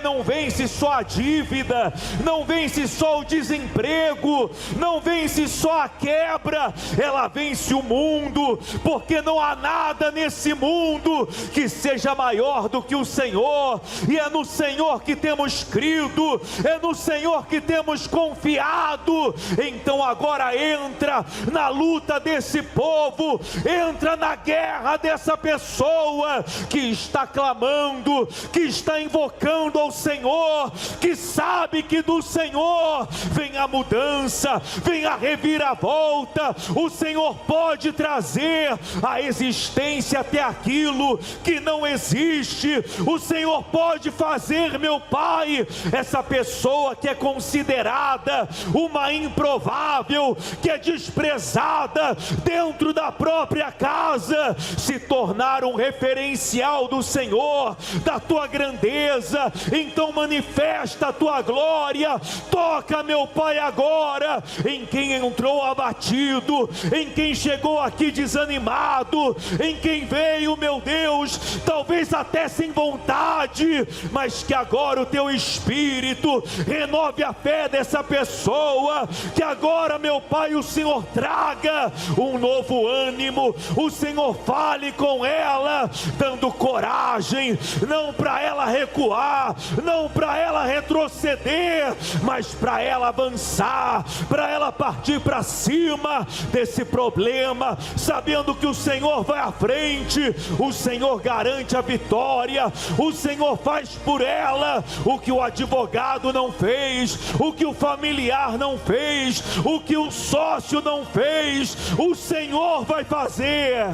D: não vence só a dívida, não vence só o desemprego, não vence só a quebra, ela vence o mundo, porque não há nada nesse mundo que seja maior do que o Senhor, e é no Senhor que temos crido, é no Senhor que temos confiado. Então agora entra na luta desse povo, entra na guerra dessa pessoa que está clamando, que está invocando ao Senhor, que sabe que do Senhor vem a mudança, vem a reviravolta. O Senhor pode trazer a existência até aquilo que não existe. O Senhor pode fazer, meu Pai, essa pessoa que é considerada uma improvável, que é desprezada dentro da própria casa, se tornar um referencial do Senhor, da tua grandeza. Então manifesta a tua glória. Toca, meu Pai, agora em quem entrou abatido, em quem chegou aqui desanimado, em quem veio, meu Deus, talvez até sem vontade, mas que agora o teu Espírito renove a fé dessa pessoa, que agora, meu Pai, o Senhor traga um novo ânimo, o Senhor fale com ela, dando coragem, não para ela recuar, não para ela retroceder, mas para ela avançar, para ela partir para cima desse problema, sabendo que o Senhor vai à frente, o Senhor garante a vitória, o Senhor faz por ela o que o advogado não fez, o que o familiar não fez, o que o sócio não fez, o Senhor vai fazer.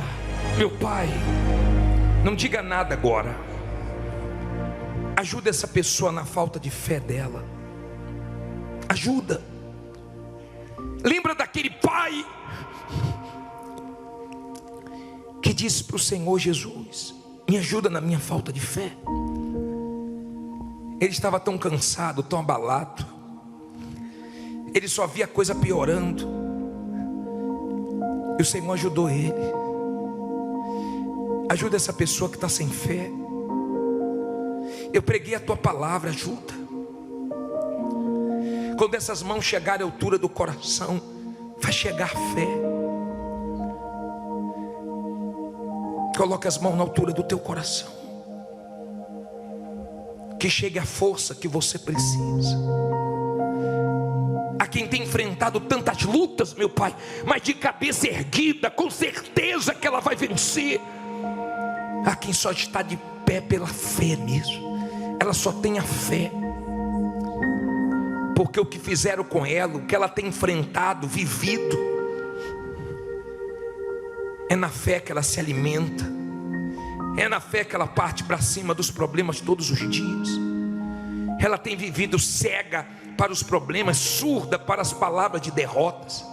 A: Meu Pai, não diga nada agora, ajuda essa pessoa na falta de fé dela, ajuda. Lembra daquele pai que disse para o Senhor Jesus: me ajuda na minha falta de fé. Ele estava tão cansado, tão abalado, ele só via a coisa piorando, e o Senhor ajudou ele. Ajuda essa pessoa que está sem fé. Eu preguei a tua palavra, ajuda. Quando essas mãos chegarem à altura do coração, vai chegar fé. Coloca as mãos na altura do teu coração, que chegue a força que você precisa. A quem tem enfrentado tantas lutas, meu Pai, mas de cabeça erguida, com certeza que ela vai vencer. A quem só está de pé pela fé mesmo, ela só tem a fé, porque o que fizeram com ela, o que ela tem enfrentado, vivido, é na fé que ela se alimenta, é na fé que ela parte para cima dos problemas todos os dias. Ela tem vivido cega para os problemas, surda para as palavras de derrotas.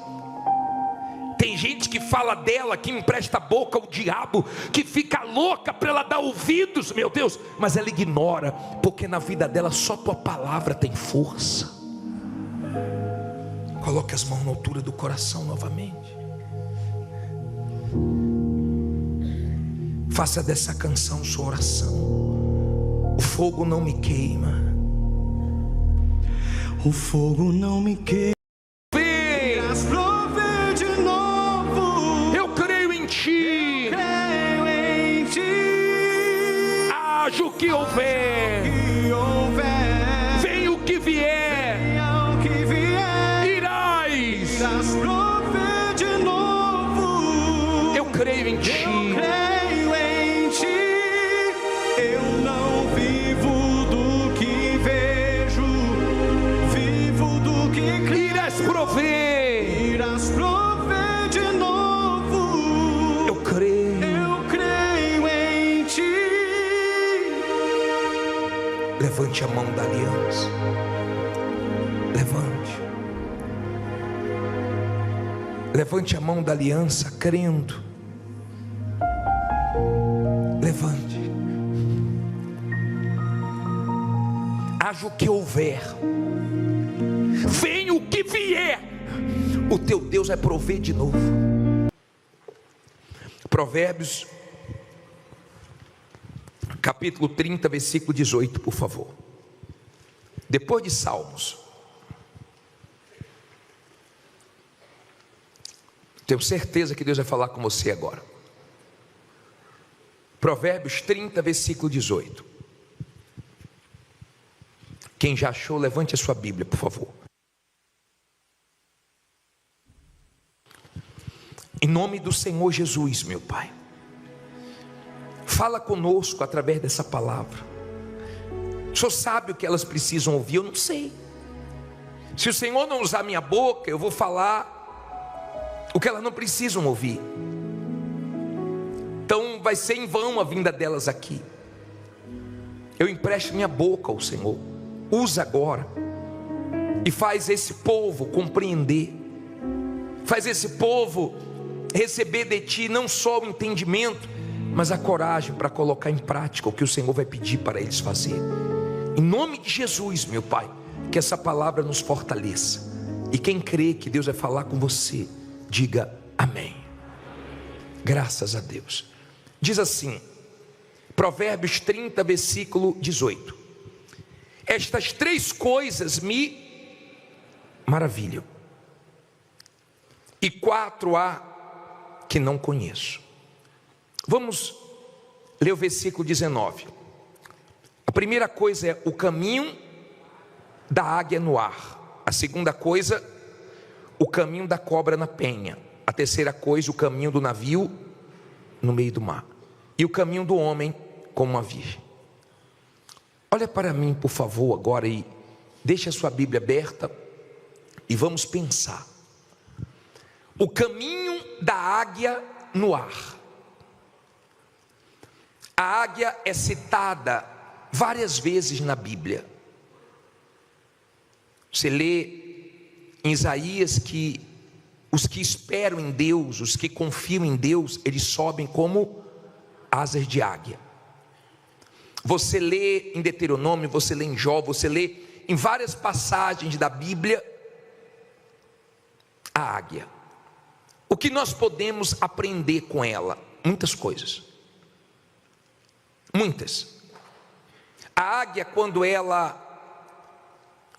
A: Tem gente que fala dela, que empresta a boca ao diabo, que fica louca para ela dar ouvidos, meu Deus, mas ela ignora, porque na vida dela só tua palavra tem força. Coloque as mãos na altura do coração novamente. Faça dessa canção sua oração. O fogo não me queima.
B: O fogo não me queima. Irás prover de novo.
C: Eu creio em ti.
B: Creio em ti.
C: Haja o que houver.
B: Que houver.
C: Venha o que vier.
B: Venha o que vier.
C: Irás
B: prover de novo.
C: Eu creio em ti.
B: Eu creio em ti. Eu não vivo do que vejo, vivo do que creio.
C: Irás prover.
B: Irás prover de novo.
C: Eu creio.
B: Eu creio em ti.
A: Levante a mão da aliança. Levante. Levante a mão da aliança, crendo. Levante. Haja o que houver. Venha o que vier. O teu Deus vai prover de novo. Provérbios, capítulo 30, versículo 18, por favor. Depois de Salmos. Tenho certeza que Deus vai falar com você agora. Provérbios 30, versículo 18. Quem já achou, levante a sua Bíblia, por favor. Em nome do Senhor Jesus, meu Pai, fala conosco através dessa palavra. O Senhor sabe o que elas precisam ouvir, eu não sei. Se o Senhor não usar minha boca, eu vou falar o que elas não precisam ouvir. Então vai ser em vão a vinda delas aqui. Eu empresto minha boca ao Senhor. Usa agora e faz esse povo compreender. Faz esse povo receber de ti não só o entendimento, mas a coragem para colocar em prática o que o Senhor vai pedir para eles fazer. Em nome de Jesus, meu Pai, que essa palavra nos fortaleça. E quem crê que Deus vai falar com você, diga amém. Graças a Deus. Diz assim, Provérbios 30, versículo 18. Estas três coisas me maravilham, e quatro há que não conheço. Vamos ler o versículo 19. A primeira coisa é o caminho da águia no ar. A segunda coisa, o caminho da cobra na penha. A terceira coisa, o caminho do navio no meio do mar. E o caminho do homem como uma virgem. Olha para mim, por favor, agora e deixe a sua Bíblia aberta e vamos pensar. O caminho da águia no ar. A águia é citada várias vezes na Bíblia. Você lê em Isaías que os que esperam em Deus, os que confiam em Deus, eles sobem como asas de águia. Você lê em Deuteronômio, você lê em Jó, você lê em várias passagens da Bíblia a águia. O que nós podemos aprender com ela? Muitas coisas. Muitas. A águia, quando ela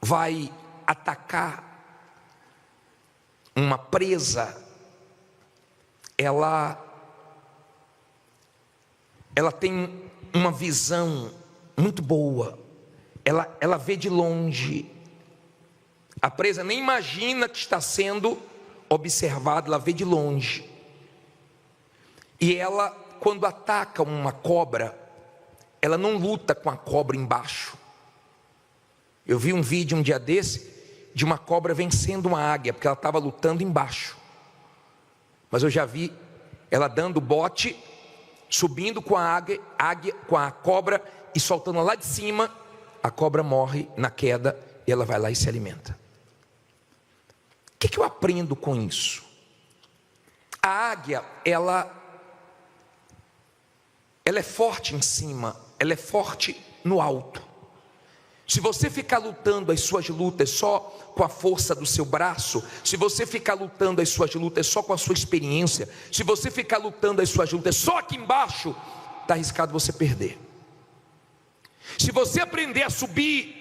A: vai atacar uma presa, ela tem uma visão muito boa. Ela vê de longe. A presa nem imagina que está sendo observada, ela vê de longe. E ela, quando ataca uma cobra, ela não luta com a cobra embaixo. Eu vi um vídeo um dia desse de uma cobra vencendo uma águia, porque ela estava lutando embaixo. Mas eu já vi ela dando bote, subindo com a águia, com a cobra e soltando lá de cima. A cobra morre na queda e ela vai lá e se alimenta. O que eu aprendo com isso? A águia, ela é forte em cima, ela é forte no alto. Se você ficar lutando as suas lutas só com a força do seu braço, se você ficar lutando as suas lutas só com a sua experiência, se você ficar lutando as suas lutas só aqui embaixo, está arriscado você perder. Se você aprender a subir,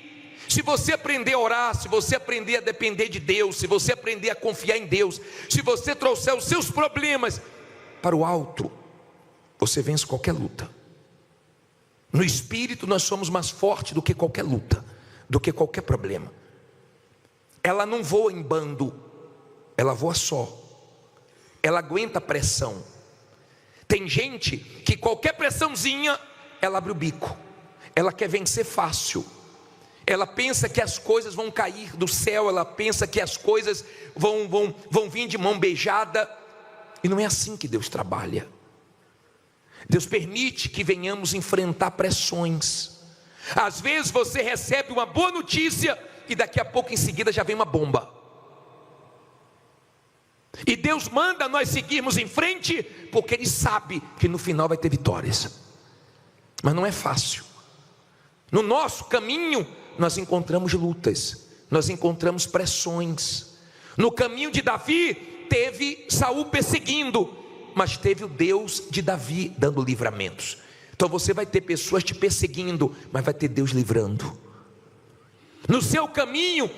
A: se você aprender a orar, se você aprender a depender de Deus, se você aprender a confiar em Deus, se você trouxer os seus problemas para o alto, você vence qualquer luta. No espírito nós somos mais fortes do que qualquer luta, do que qualquer problema. Ela não voa em bando, ela voa só. Ela aguenta pressão. Tem gente que qualquer pressãozinha, ela abre o bico. Ela quer vencer fácil. Ela pensa que as coisas vão cair do céu, ela pensa que as coisas vão vir de mão beijada. E não é assim que Deus trabalha. Deus permite que venhamos enfrentar pressões. Às vezes você recebe uma boa notícia e daqui a pouco em seguida já vem uma bomba. E Deus manda nós seguirmos em frente, porque Ele sabe que no final vai ter vitórias. Mas não é fácil. No nosso caminho nós encontramos lutas, nós encontramos pressões. No caminho de Davi teve Saul perseguindo, mas teve o Deus de Davi dando livramentos. Então você vai ter pessoas te perseguindo, mas vai ter Deus livrando. No seu caminho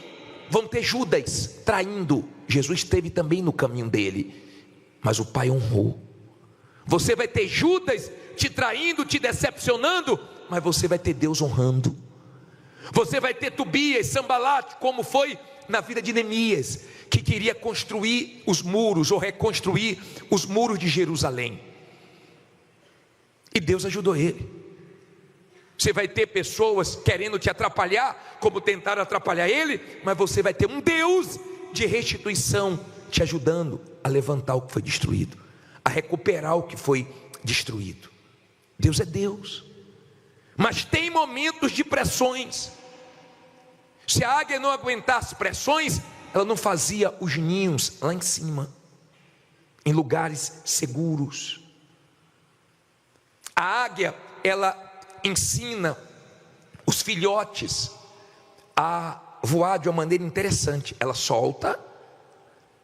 A: vão ter Judas traindo. Jesus esteve também no caminho dele, mas o Pai honrou. Você vai ter Judas te traindo, te decepcionando, mas você vai ter Deus honrando. Você vai ter Tobias, Sambalate, como foi na vida de Neemias, que queria construir os muros ou reconstruir os muros de Jerusalém. E Deus ajudou ele. Você vai ter pessoas querendo te atrapalhar, como tentaram atrapalhar ele, mas você vai ter um Deus de restituição te ajudando a levantar o que foi destruído, a recuperar o que foi destruído. Deus é Deus. Mas tem momentos de pressões. Se a águia não aguentasse pressões, ela não fazia os ninhos lá em cima, em lugares seguros. A águia, ela ensina os filhotes a voar de uma maneira interessante. Ela solta,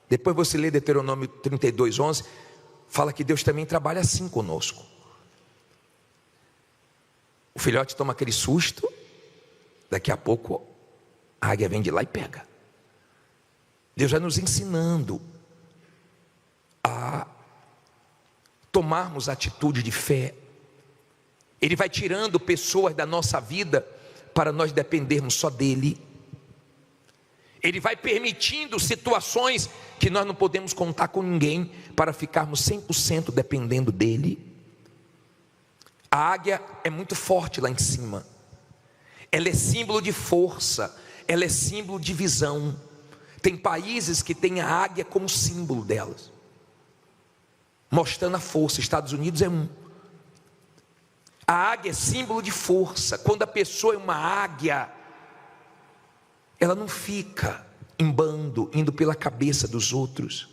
A: depois você lê Deuteronômio 32:11, fala que Deus também trabalha assim conosco. O filhote toma aquele susto, daqui a pouco a águia vem de lá e pega. Deus vai nos ensinando a tomarmos atitude de fé. Ele vai tirando pessoas da nossa vida para nós dependermos só dele. Ele vai permitindo situações que nós não podemos contar com ninguém para ficarmos 100% dependendo dele. A águia é muito forte lá em cima. Ela é símbolo de força, ela é símbolo de visão. Tem países que têm a águia como símbolo delas, mostrando a força. Estados Unidos é um. A águia é símbolo de força. Quando a pessoa é uma águia, ela não fica em bando, indo pela cabeça dos outros.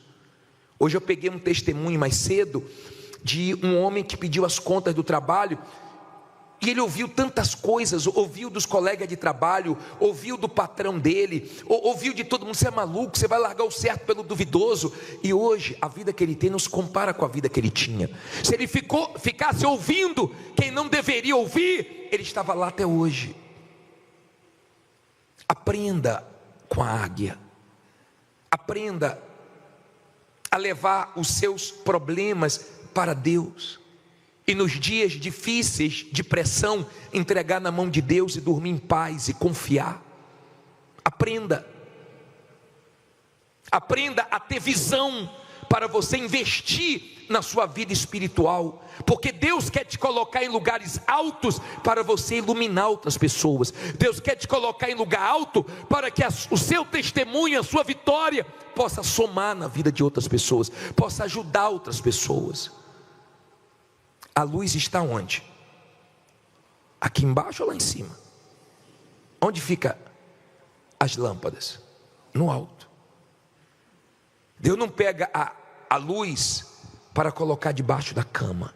A: Hoje eu peguei um testemunho mais cedo de um homem que pediu as contas do trabalho. E ele ouviu tantas coisas, ouviu dos colegas de trabalho, ouviu do patrão dele, ouviu de todo mundo: você é maluco, você vai largar o certo pelo duvidoso. E hoje a vida que ele tem não se compara com a vida que ele tinha. Se ele ficasse ouvindo quem não deveria ouvir, ele estava lá até hoje. Aprenda com a águia. Aprenda a levar os seus problemas para Deus. E nos dias difíceis, de pressão, entregar na mão de Deus e dormir em paz e confiar. Aprenda. Aprenda a ter visão para você investir na sua vida espiritual. Porque Deus quer te colocar em lugares altos para você iluminar outras pessoas. Deus quer te colocar em lugar alto para que o seu testemunho, a sua vitória possa somar na vida de outras pessoas, possa ajudar outras pessoas. A luz está onde? Aqui embaixo ou lá em cima? Onde fica as lâmpadas? No alto. Deus não pega a luz para colocar debaixo da cama.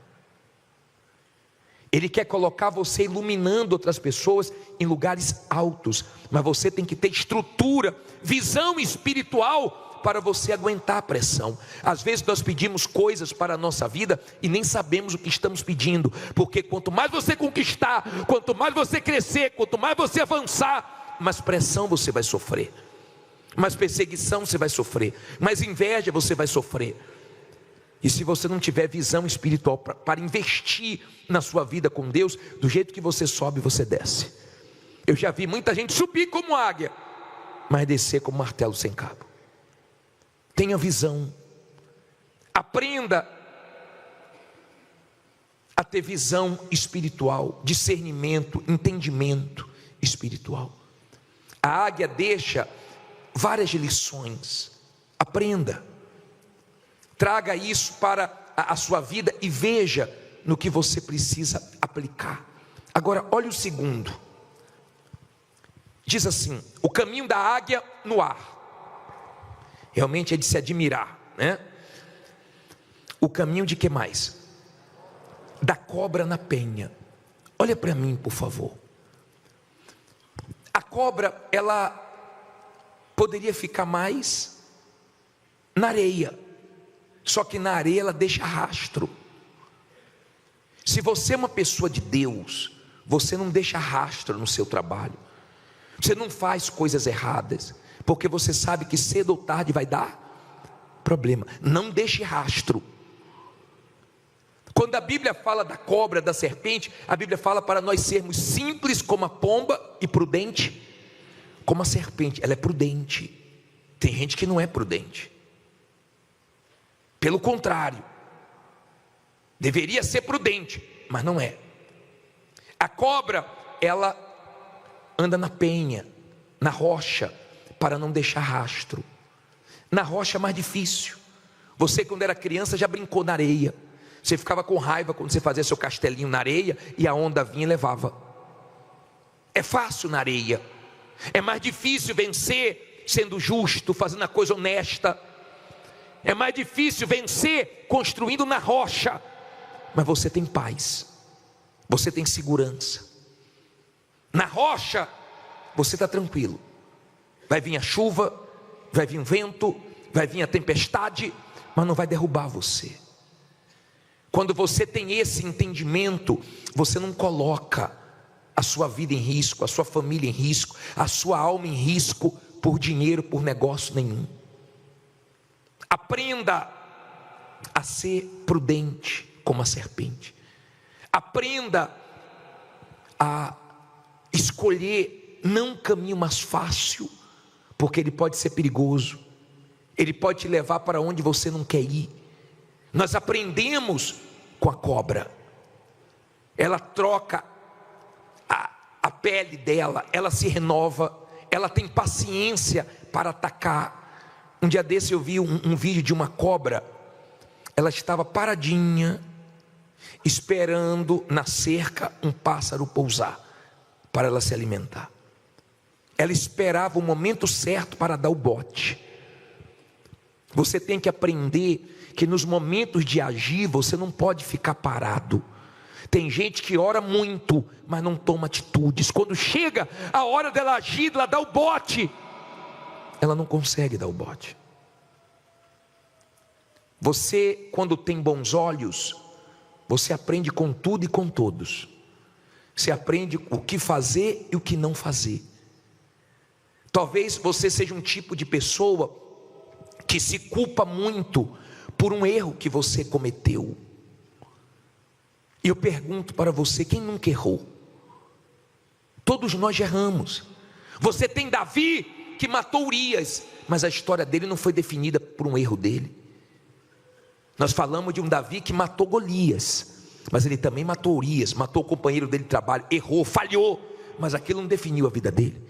A: Ele quer colocar você iluminando outras pessoas em lugares altos, mas você tem que ter estrutura, visão espiritual para você aguentar a pressão. Às vezes nós pedimos coisas para a nossa vida e nem sabemos o que estamos pedindo, porque quanto mais você conquistar, quanto mais você crescer, quanto mais você avançar, mais pressão você vai sofrer, mais perseguição você vai sofrer, mais inveja você vai sofrer. E se você não tiver visão espiritual para investir na sua vida com Deus, do jeito que você sobe, você desce. Eu já vi muita gente subir como águia, mas descer como martelo sem cabo. Tenha visão. Aprenda a ter visão espiritual, discernimento, entendimento espiritual. A águia deixa várias lições. Aprenda. Traga isso para a sua vida e veja no que você precisa aplicar. Agora, olha o segundo. Diz assim: o caminho da águia no ar. Realmente é de se admirar, né? O caminho de que mais? Da cobra na penha. Olha para mim, por favor. A cobra, ela poderia ficar mais na areia. Só que na areia ela deixa rastro. Se você é uma pessoa de Deus, você não deixa rastro no seu trabalho. Você não faz coisas erradas, porque você sabe que cedo ou tarde vai dar problema. Não deixe rastro. Quando a Bíblia fala da cobra, da serpente, a Bíblia fala para nós sermos simples como a pomba e prudente como a serpente. Ela é prudente. Tem gente que não é prudente. Pelo contrário, deveria ser prudente, mas não é. A cobra, ela anda na penha, na rocha, para não deixar rastro. Na rocha é mais difícil. Você, quando era criança, já brincou na areia. Você ficava com raiva quando você fazia seu castelinho na areia e a onda vinha e levava. É fácil na areia. É mais difícil vencer sendo justo, fazendo a coisa honesta. É mais difícil vencer construindo na rocha. Mas você tem paz, você tem segurança. Na rocha você está tranquilo. Vai vir a chuva, vai vir o vento, vai vir a tempestade, mas não vai derrubar você. Quando você tem esse entendimento, você não coloca a sua vida em risco, a sua família em risco, a sua alma em risco por dinheiro, por negócio nenhum. Aprenda a ser prudente como a serpente. Aprenda a escolher não um caminho mais fácil, porque ele pode ser perigoso. Ele pode te levar para onde você não quer ir. Nós aprendemos com a cobra. Ela troca a pele dela, ela se renova, ela tem paciência para atacar. Um dia desse eu vi um vídeo de uma cobra. Ela estava paradinha, esperando na cerca um pássaro pousar, para ela se alimentar. Ela esperava o momento certo para dar o bote. Você tem que aprender que nos momentos de agir, você não pode ficar parado. Tem gente que ora muito, mas não toma atitudes. Quando chega a hora dela agir, ela dá o bote, ela não consegue dar o bote. Você, quando tem bons olhos, você aprende com tudo e com todos. Você aprende o que fazer e o que não fazer. Talvez você seja um tipo de pessoa que se culpa muito por um erro que você cometeu. E eu pergunto para você, quem nunca errou? Todos nós erramos. Você tem Davi que matou Urias, mas a história dele não foi definida por um erro dele. Nós falamos de um Davi que matou Golias, mas ele também matou Urias, matou o companheiro dele de trabalho, errou, falhou, mas aquilo não definiu a vida dele.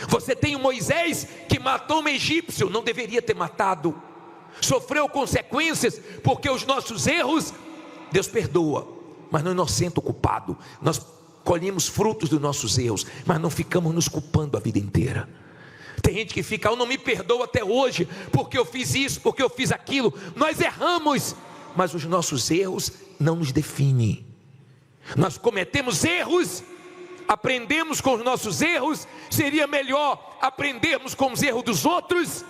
A: Você tem o Moisés que matou um egípcio, não deveria ter matado, sofreu consequências, porque os nossos erros, Deus perdoa, mas não inocenta o culpado. Nós colhemos frutos dos nossos erros, mas não ficamos nos culpando a vida inteira. Tem gente que fica, eu não me perdoo até hoje, porque eu fiz isso, porque eu fiz aquilo. Nós erramos, mas os nossos erros não nos definem. Nós cometemos erros, aprendemos com os nossos erros. Seria melhor aprendermos com os erros dos outros,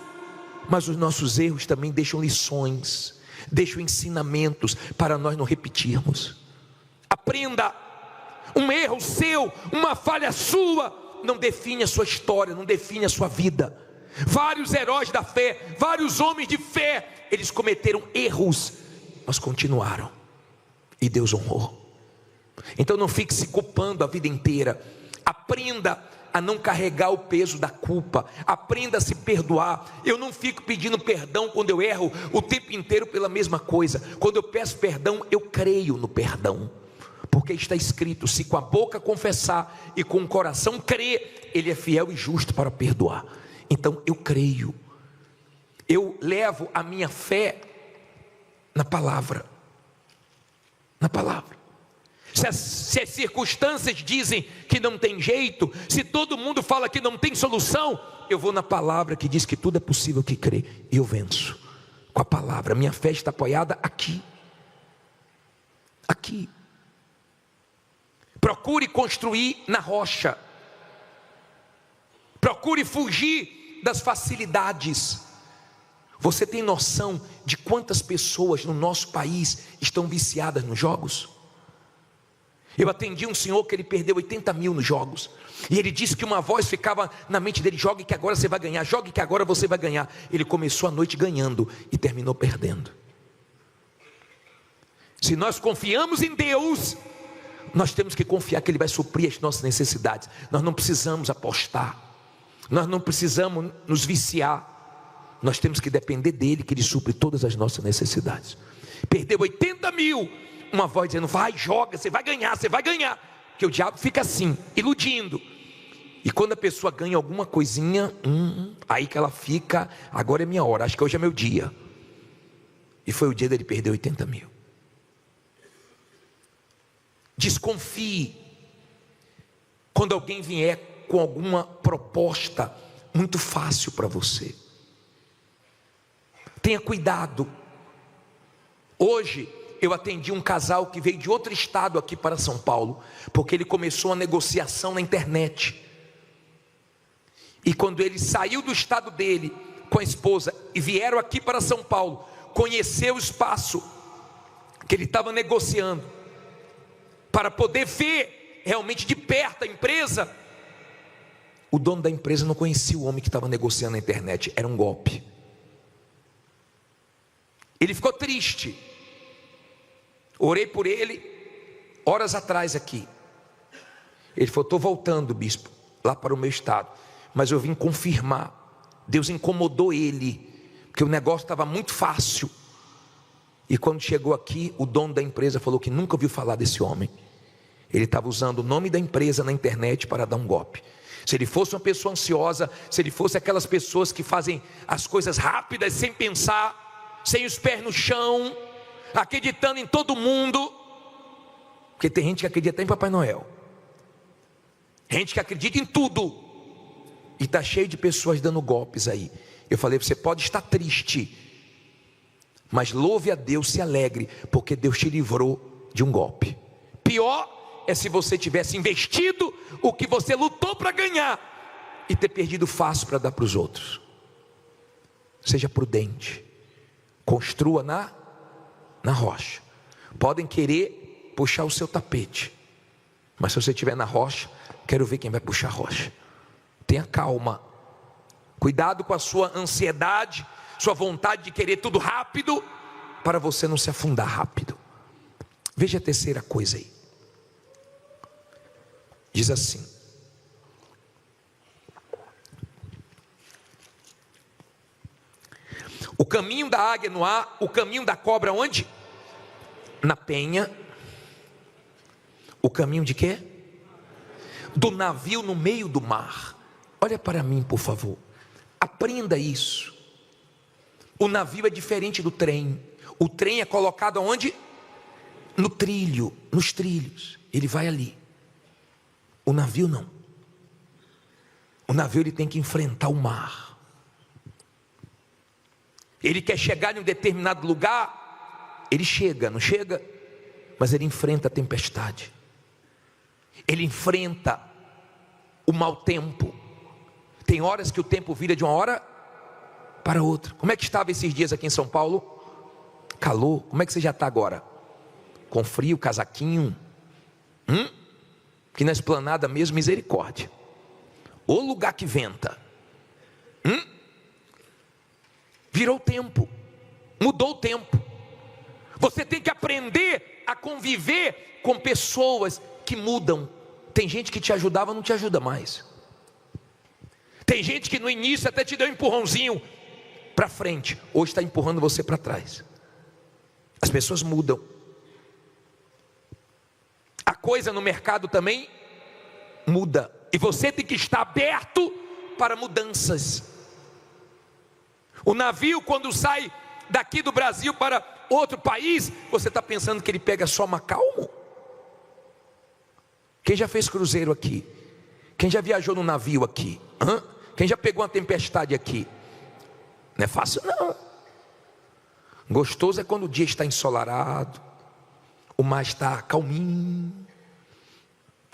A: mas os nossos erros também deixam lições, deixam ensinamentos para nós não repetirmos. Aprenda. Um erro seu, uma falha sua, não define a sua história, não define a sua vida. Vários heróis da fé, vários homens de fé, eles cometeram erros, mas continuaram, e Deus honrou. Então não fique se culpando a vida inteira. Aprenda a não carregar o peso da culpa. Aprenda a se perdoar. Eu não fico pedindo perdão quando eu erro o tempo inteiro pela mesma coisa. Quando eu peço perdão, eu creio no perdão, porque está escrito: se com a boca confessar e com o coração crer, Ele é fiel e justo para perdoar. Então eu creio, eu levo a minha fé na palavra. Na palavra. Se as circunstâncias dizem que não tem jeito, se todo mundo fala que não tem solução, eu vou na palavra que diz que tudo é possível que crê, e eu venço com a palavra. Minha fé está apoiada aqui. Aqui. Procure construir na rocha. Procure fugir das facilidades. Você tem noção de quantas pessoas no nosso país estão viciadas nos jogos? Eu atendi um senhor que ele perdeu 80 mil nos jogos, e ele disse que uma voz ficava na mente dele: jogue que agora você vai ganhar, jogue que agora você vai ganhar. Ele começou a noite ganhando e terminou perdendo. Se nós confiamos em Deus, nós temos que confiar que Ele vai suprir as nossas necessidades. Nós não precisamos apostar, nós não precisamos nos viciar, nós temos que depender dEle, que Ele supre todas as nossas necessidades. Perdeu 80 mil, uma voz dizendo: vai, joga, você vai ganhar, você vai ganhar. Porque o diabo fica assim, iludindo. E quando a pessoa ganha alguma coisinha, aí que ela fica: agora é minha hora, acho que hoje é meu dia. E foi o dia dele perder 80 mil. Desconfie quando alguém vier com alguma proposta muito fácil para você. Tenha cuidado. Hoje eu atendi um casal que veio de outro estado aqui para São Paulo, porque ele começou uma negociação na internet. E quando ele saiu do estado dele com a esposa e vieram aqui para São Paulo, conhecer o espaço que ele estava negociando, para poder ver realmente de perto a empresa, o dono da empresa não conhecia o homem que estava negociando na internet. Era um golpe. Ele ficou triste. Orei por ele horas atrás aqui. Ele falou: estou voltando, bispo, lá para o meu estado, mas eu vim confirmar. Deus incomodou ele, porque o negócio estava muito fácil. E quando chegou aqui, o dono da empresa falou que nunca ouviu falar desse homem. Ele estava usando o nome da empresa na internet para dar um golpe. Se ele fosse uma pessoa ansiosa, se ele fosse aquelas pessoas que fazem as coisas rápidas, sem pensar, sem os pés no chão, acreditando em todo mundo, porque tem gente que acredita em Papai Noel, gente que acredita em tudo, e está cheio de pessoas dando golpes aí. Eu falei: você pode estar triste, mas louve a Deus, se alegre, porque Deus te livrou de um golpe. Pior é se você tivesse investido o que você lutou para ganhar e ter perdido fácil para dar para os outros. Seja prudente, construa na rocha. Podem querer puxar o seu tapete, mas se você estiver na rocha, quero ver quem vai puxar a rocha. Tenha calma, cuidado com a sua ansiedade, sua vontade de querer tudo rápido, para você não se afundar rápido. Veja a terceira coisa aí. Diz assim: o caminho da águia no ar, o caminho da cobra onde? Na penha. O caminho de quê? Do navio no meio do mar. Olha para mim, por favor. Aprenda isso. O navio é diferente do trem. O trem é colocado onde? No trilho, nos trilhos. Ele vai ali. O navio não. O navio ele tem que enfrentar o mar. Ele quer chegar em um determinado lugar, ele chega, não chega? Mas ele enfrenta a tempestade. Ele enfrenta o mau tempo. Tem horas que o tempo vira de uma hora para outra. Como é que estava esses dias aqui em São Paulo? Calor. Como é que você já está agora? Com frio, casaquinho? Que na esplanada mesmo, misericórdia. O lugar que venta. Virou o tempo. Mudou o tempo. Você tem que aprender a conviver com pessoas que mudam. Tem gente que te ajudava, não te ajuda mais. Tem gente que no início até te deu um empurrãozinho para frente, hoje está empurrando você para trás. As pessoas mudam. A coisa no mercado também muda, e você tem que estar aberto para mudanças. O navio, quando sai daqui do Brasil para outro país, você está pensando que ele pega só Macau? Quem já fez cruzeiro aqui? Quem já viajou no navio aqui? Quem já pegou uma tempestade aqui? Não é fácil não. Gostoso é quando o dia está ensolarado, o mar está calminho,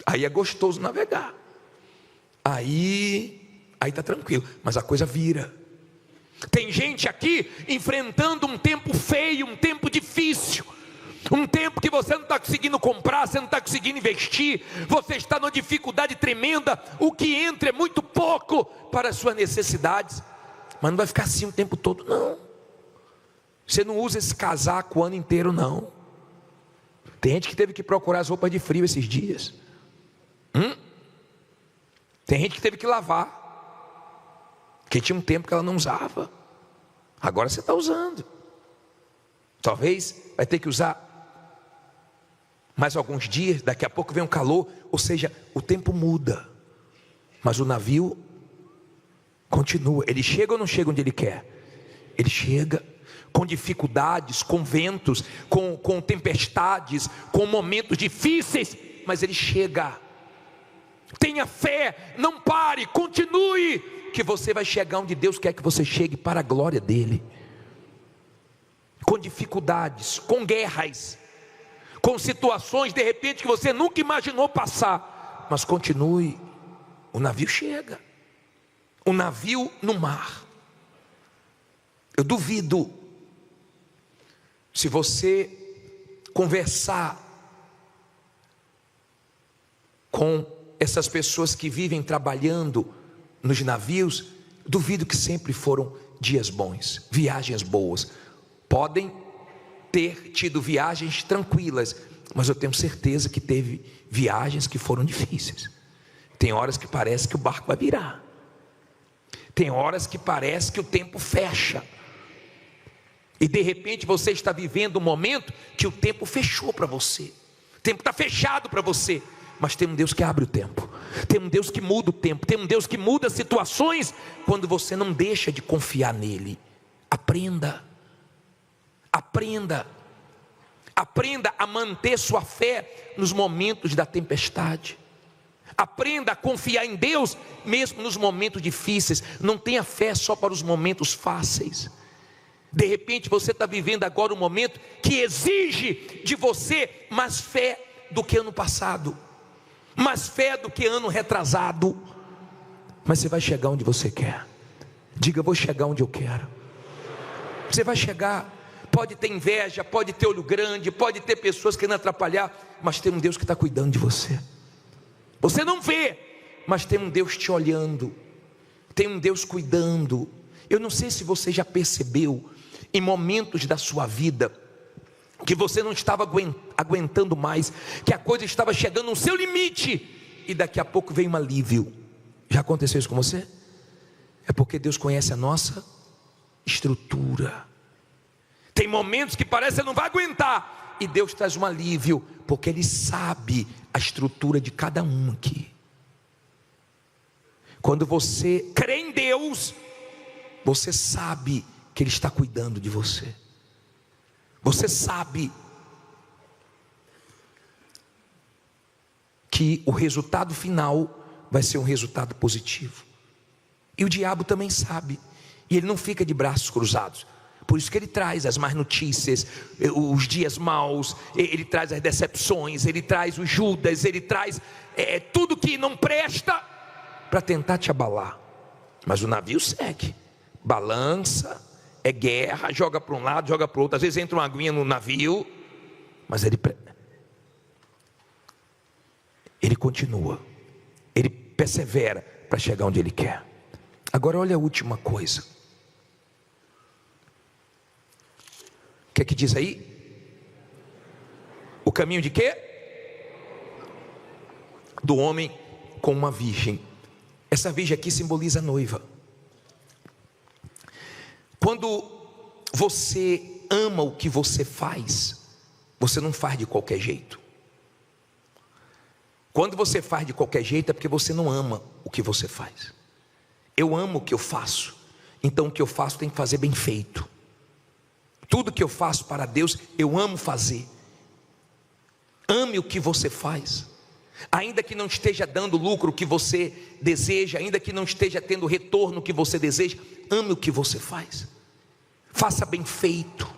A: aí é gostoso navegar, aí está tranquilo, mas a coisa vira. Tem gente aqui enfrentando um tempo feio, um tempo difícil, um tempo que você não está conseguindo comprar, você não está conseguindo investir, você está numa dificuldade tremenda, o que entra é muito pouco para as suas necessidades, mas não vai ficar assim o tempo todo não. Você não usa esse casaco o ano inteiro não. Tem gente que teve que procurar as roupas de frio esses dias. Tem gente que teve que lavar, porque tinha um tempo que ela não usava, agora você está usando. Talvez vai ter que usar mais alguns dias, daqui a pouco vem um calor, ou seja, o tempo muda, mas o navio continua. Ele chega ou não chega onde ele quer? Ele chega com dificuldades, com ventos, com tempestades, com momentos difíceis, mas ele chega. Tenha fé, não pare, continue, que você vai chegar onde Deus quer que você chegue, para a glória dele. Com dificuldades, com guerras, com situações de repente que você nunca imaginou passar, mas continue. O navio chega, o navio no mar. Eu duvido, se você conversar com essas pessoas que vivem trabalhando nos navios, duvido que sempre foram dias bons, viagens boas. Podem ter tido viagens tranquilas, mas eu tenho certeza que teve viagens que foram difíceis. Tem horas que parece que o barco vai virar, tem horas que parece que o tempo fecha, e de repente você está vivendo um momento que o tempo fechou para você, o tempo está fechado para você, mas tem um Deus que abre o tempo, tem um Deus que muda o tempo, tem um Deus que muda situações, quando você não deixa de confiar nele. Aprenda a manter sua fé nos momentos da tempestade. Aprenda a confiar em Deus mesmo nos momentos difíceis. Não tenha fé só para os momentos fáceis. De repente você está vivendo agora um momento que exige de você mais fé do que ano passado, mais fé do que ano retrasado, mas você vai chegar onde você quer. Diga: eu vou chegar onde eu quero. Você vai chegar. Pode ter inveja, pode ter olho grande, pode ter pessoas querendo atrapalhar, mas tem um Deus que está cuidando de você. Você não vê, mas tem um Deus te olhando, tem um Deus cuidando. Eu não sei se você já percebeu, em momentos da sua vida, que você não estava aguentando mais, que a coisa estava chegando no seu limite, e daqui a pouco vem um alívio. Já aconteceu isso com você? É porque Deus conhece a nossa estrutura. Tem momentos que parece que você não vai aguentar, e Deus traz um alívio, porque Ele sabe a estrutura de cada um aqui. Quando você crê em Deus, você sabe que Ele está cuidando de você. Você sabe que o resultado final vai ser um resultado positivo. E o diabo também sabe, e ele não fica de braços cruzados, Por isso que ele traz as más notícias, os dias maus, ele traz as decepções, ele traz o Judas, ele traz tudo que não presta para tentar te abalar. Mas o navio segue, balança, é guerra, joga para um lado, joga para o outro. Às vezes entra uma aguinha no navio, mas ele continua, ele persevera para chegar onde ele quer. Agora olha a última coisa. O que é que diz aí? O caminho de quê? Do homem com uma virgem. Essa virgem aqui simboliza a noiva. Quando você ama o que você faz, você não faz de qualquer jeito. Quando você faz de qualquer jeito é porque você não ama o que você faz. Eu amo o que eu faço, então o que eu faço tem que fazer bem feito. Tudo que eu faço para Deus, eu amo fazer. Ame o que você faz, ainda que não esteja dando lucro o que você deseja, ainda que não esteja tendo retorno o que você deseja, ame o que você faz. Faça bem feito,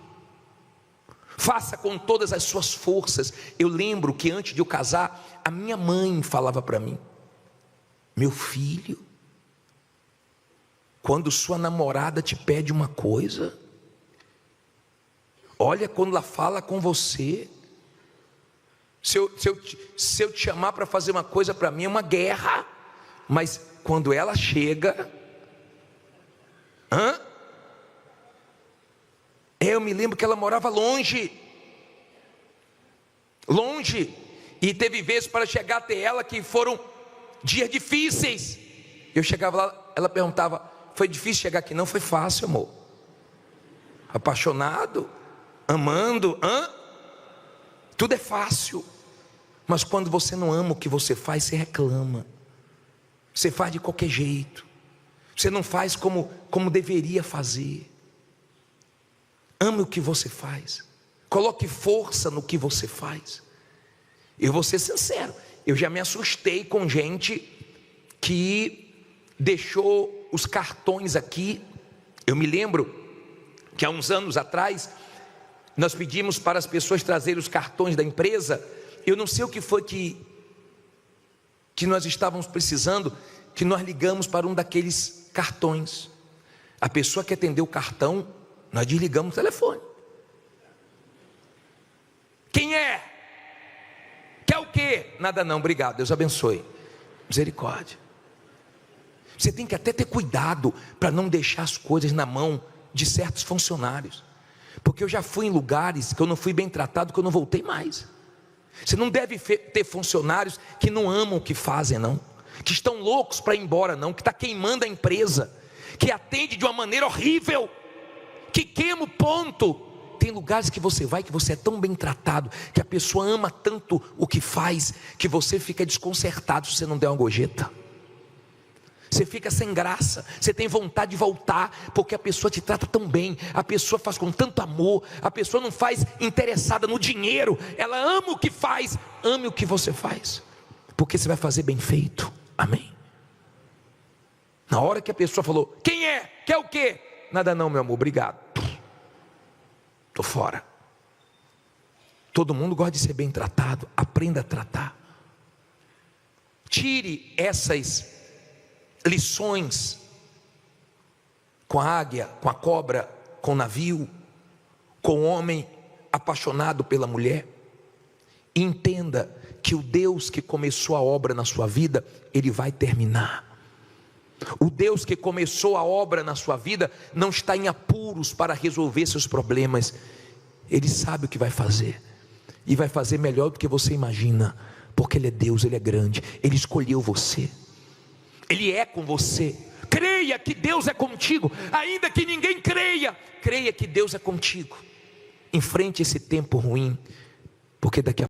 A: faça com todas as suas forças. Eu lembro que antes de eu casar, a minha mãe falava para mim: meu filho, quando sua namorada te pede uma coisa, olha, quando ela fala com você, se eu te chamar para fazer uma coisa, para mim é uma guerra, mas quando ela chega, eu me lembro que ela morava longe, e teve vezes para chegar até ela que foram dias difíceis. Eu chegava lá, ela perguntava: foi difícil chegar aqui? Não, foi fácil, amor. Apaixonado, amando, tudo é fácil. Mas quando você não ama o que você faz, você reclama, você faz de qualquer jeito, você não faz como deveria fazer. Ame o que você faz, coloque força no que você faz. Eu vou ser sincero, eu já me assustei com gente que deixou os cartões aqui. Eu me lembro que há uns anos atrás nós pedimos para as pessoas trazerem os cartões da empresa. Eu não sei o que foi que nós estávamos precisando, que nós ligamos para um daqueles cartões. A pessoa que atendeu o cartão, nós desligamos o telefone. Quem é? Quer o quê? Nada não, obrigado, Deus abençoe, misericórdia. Você tem que até ter cuidado para não deixar as coisas na mão de certos funcionários, porque eu já fui em lugares que eu não fui bem tratado, que eu não voltei mais. Você não deve ter funcionários que não amam o que fazem, não, que estão loucos para ir embora, não, que está queimando a empresa, que atende de uma maneira horrível, que queima o ponto. Tem lugares que você vai, que você é tão bem tratado, que a pessoa ama tanto o que faz, que você fica desconcertado se você não der uma gorjeta. Você fica sem graça, você tem vontade de voltar, porque a pessoa te trata tão bem, a pessoa faz com tanto amor, a pessoa não faz interessada no dinheiro, ela ama o que faz. Ame o que você faz, porque você vai fazer bem feito, amém? Na hora que a pessoa falou: quem é? Quer o quê? Nada não, meu amor, obrigado, estou fora. Todo mundo gosta de ser bem tratado, aprenda a tratar. Tire essas lições com a águia, com a cobra, com o navio, com o homem apaixonado pela mulher. E entenda que o Deus que começou a obra na sua vida, Ele vai terminar. O Deus que começou a obra na sua vida não está em apuros para resolver seus problemas. Ele sabe o que vai fazer, e vai fazer melhor do que você imagina, porque Ele é Deus, Ele é grande, Ele escolheu você, Ele é com você. Creia que Deus é contigo, ainda que ninguém creia. Creia que Deus é contigo. Enfrente esse tempo ruim, porque daqui a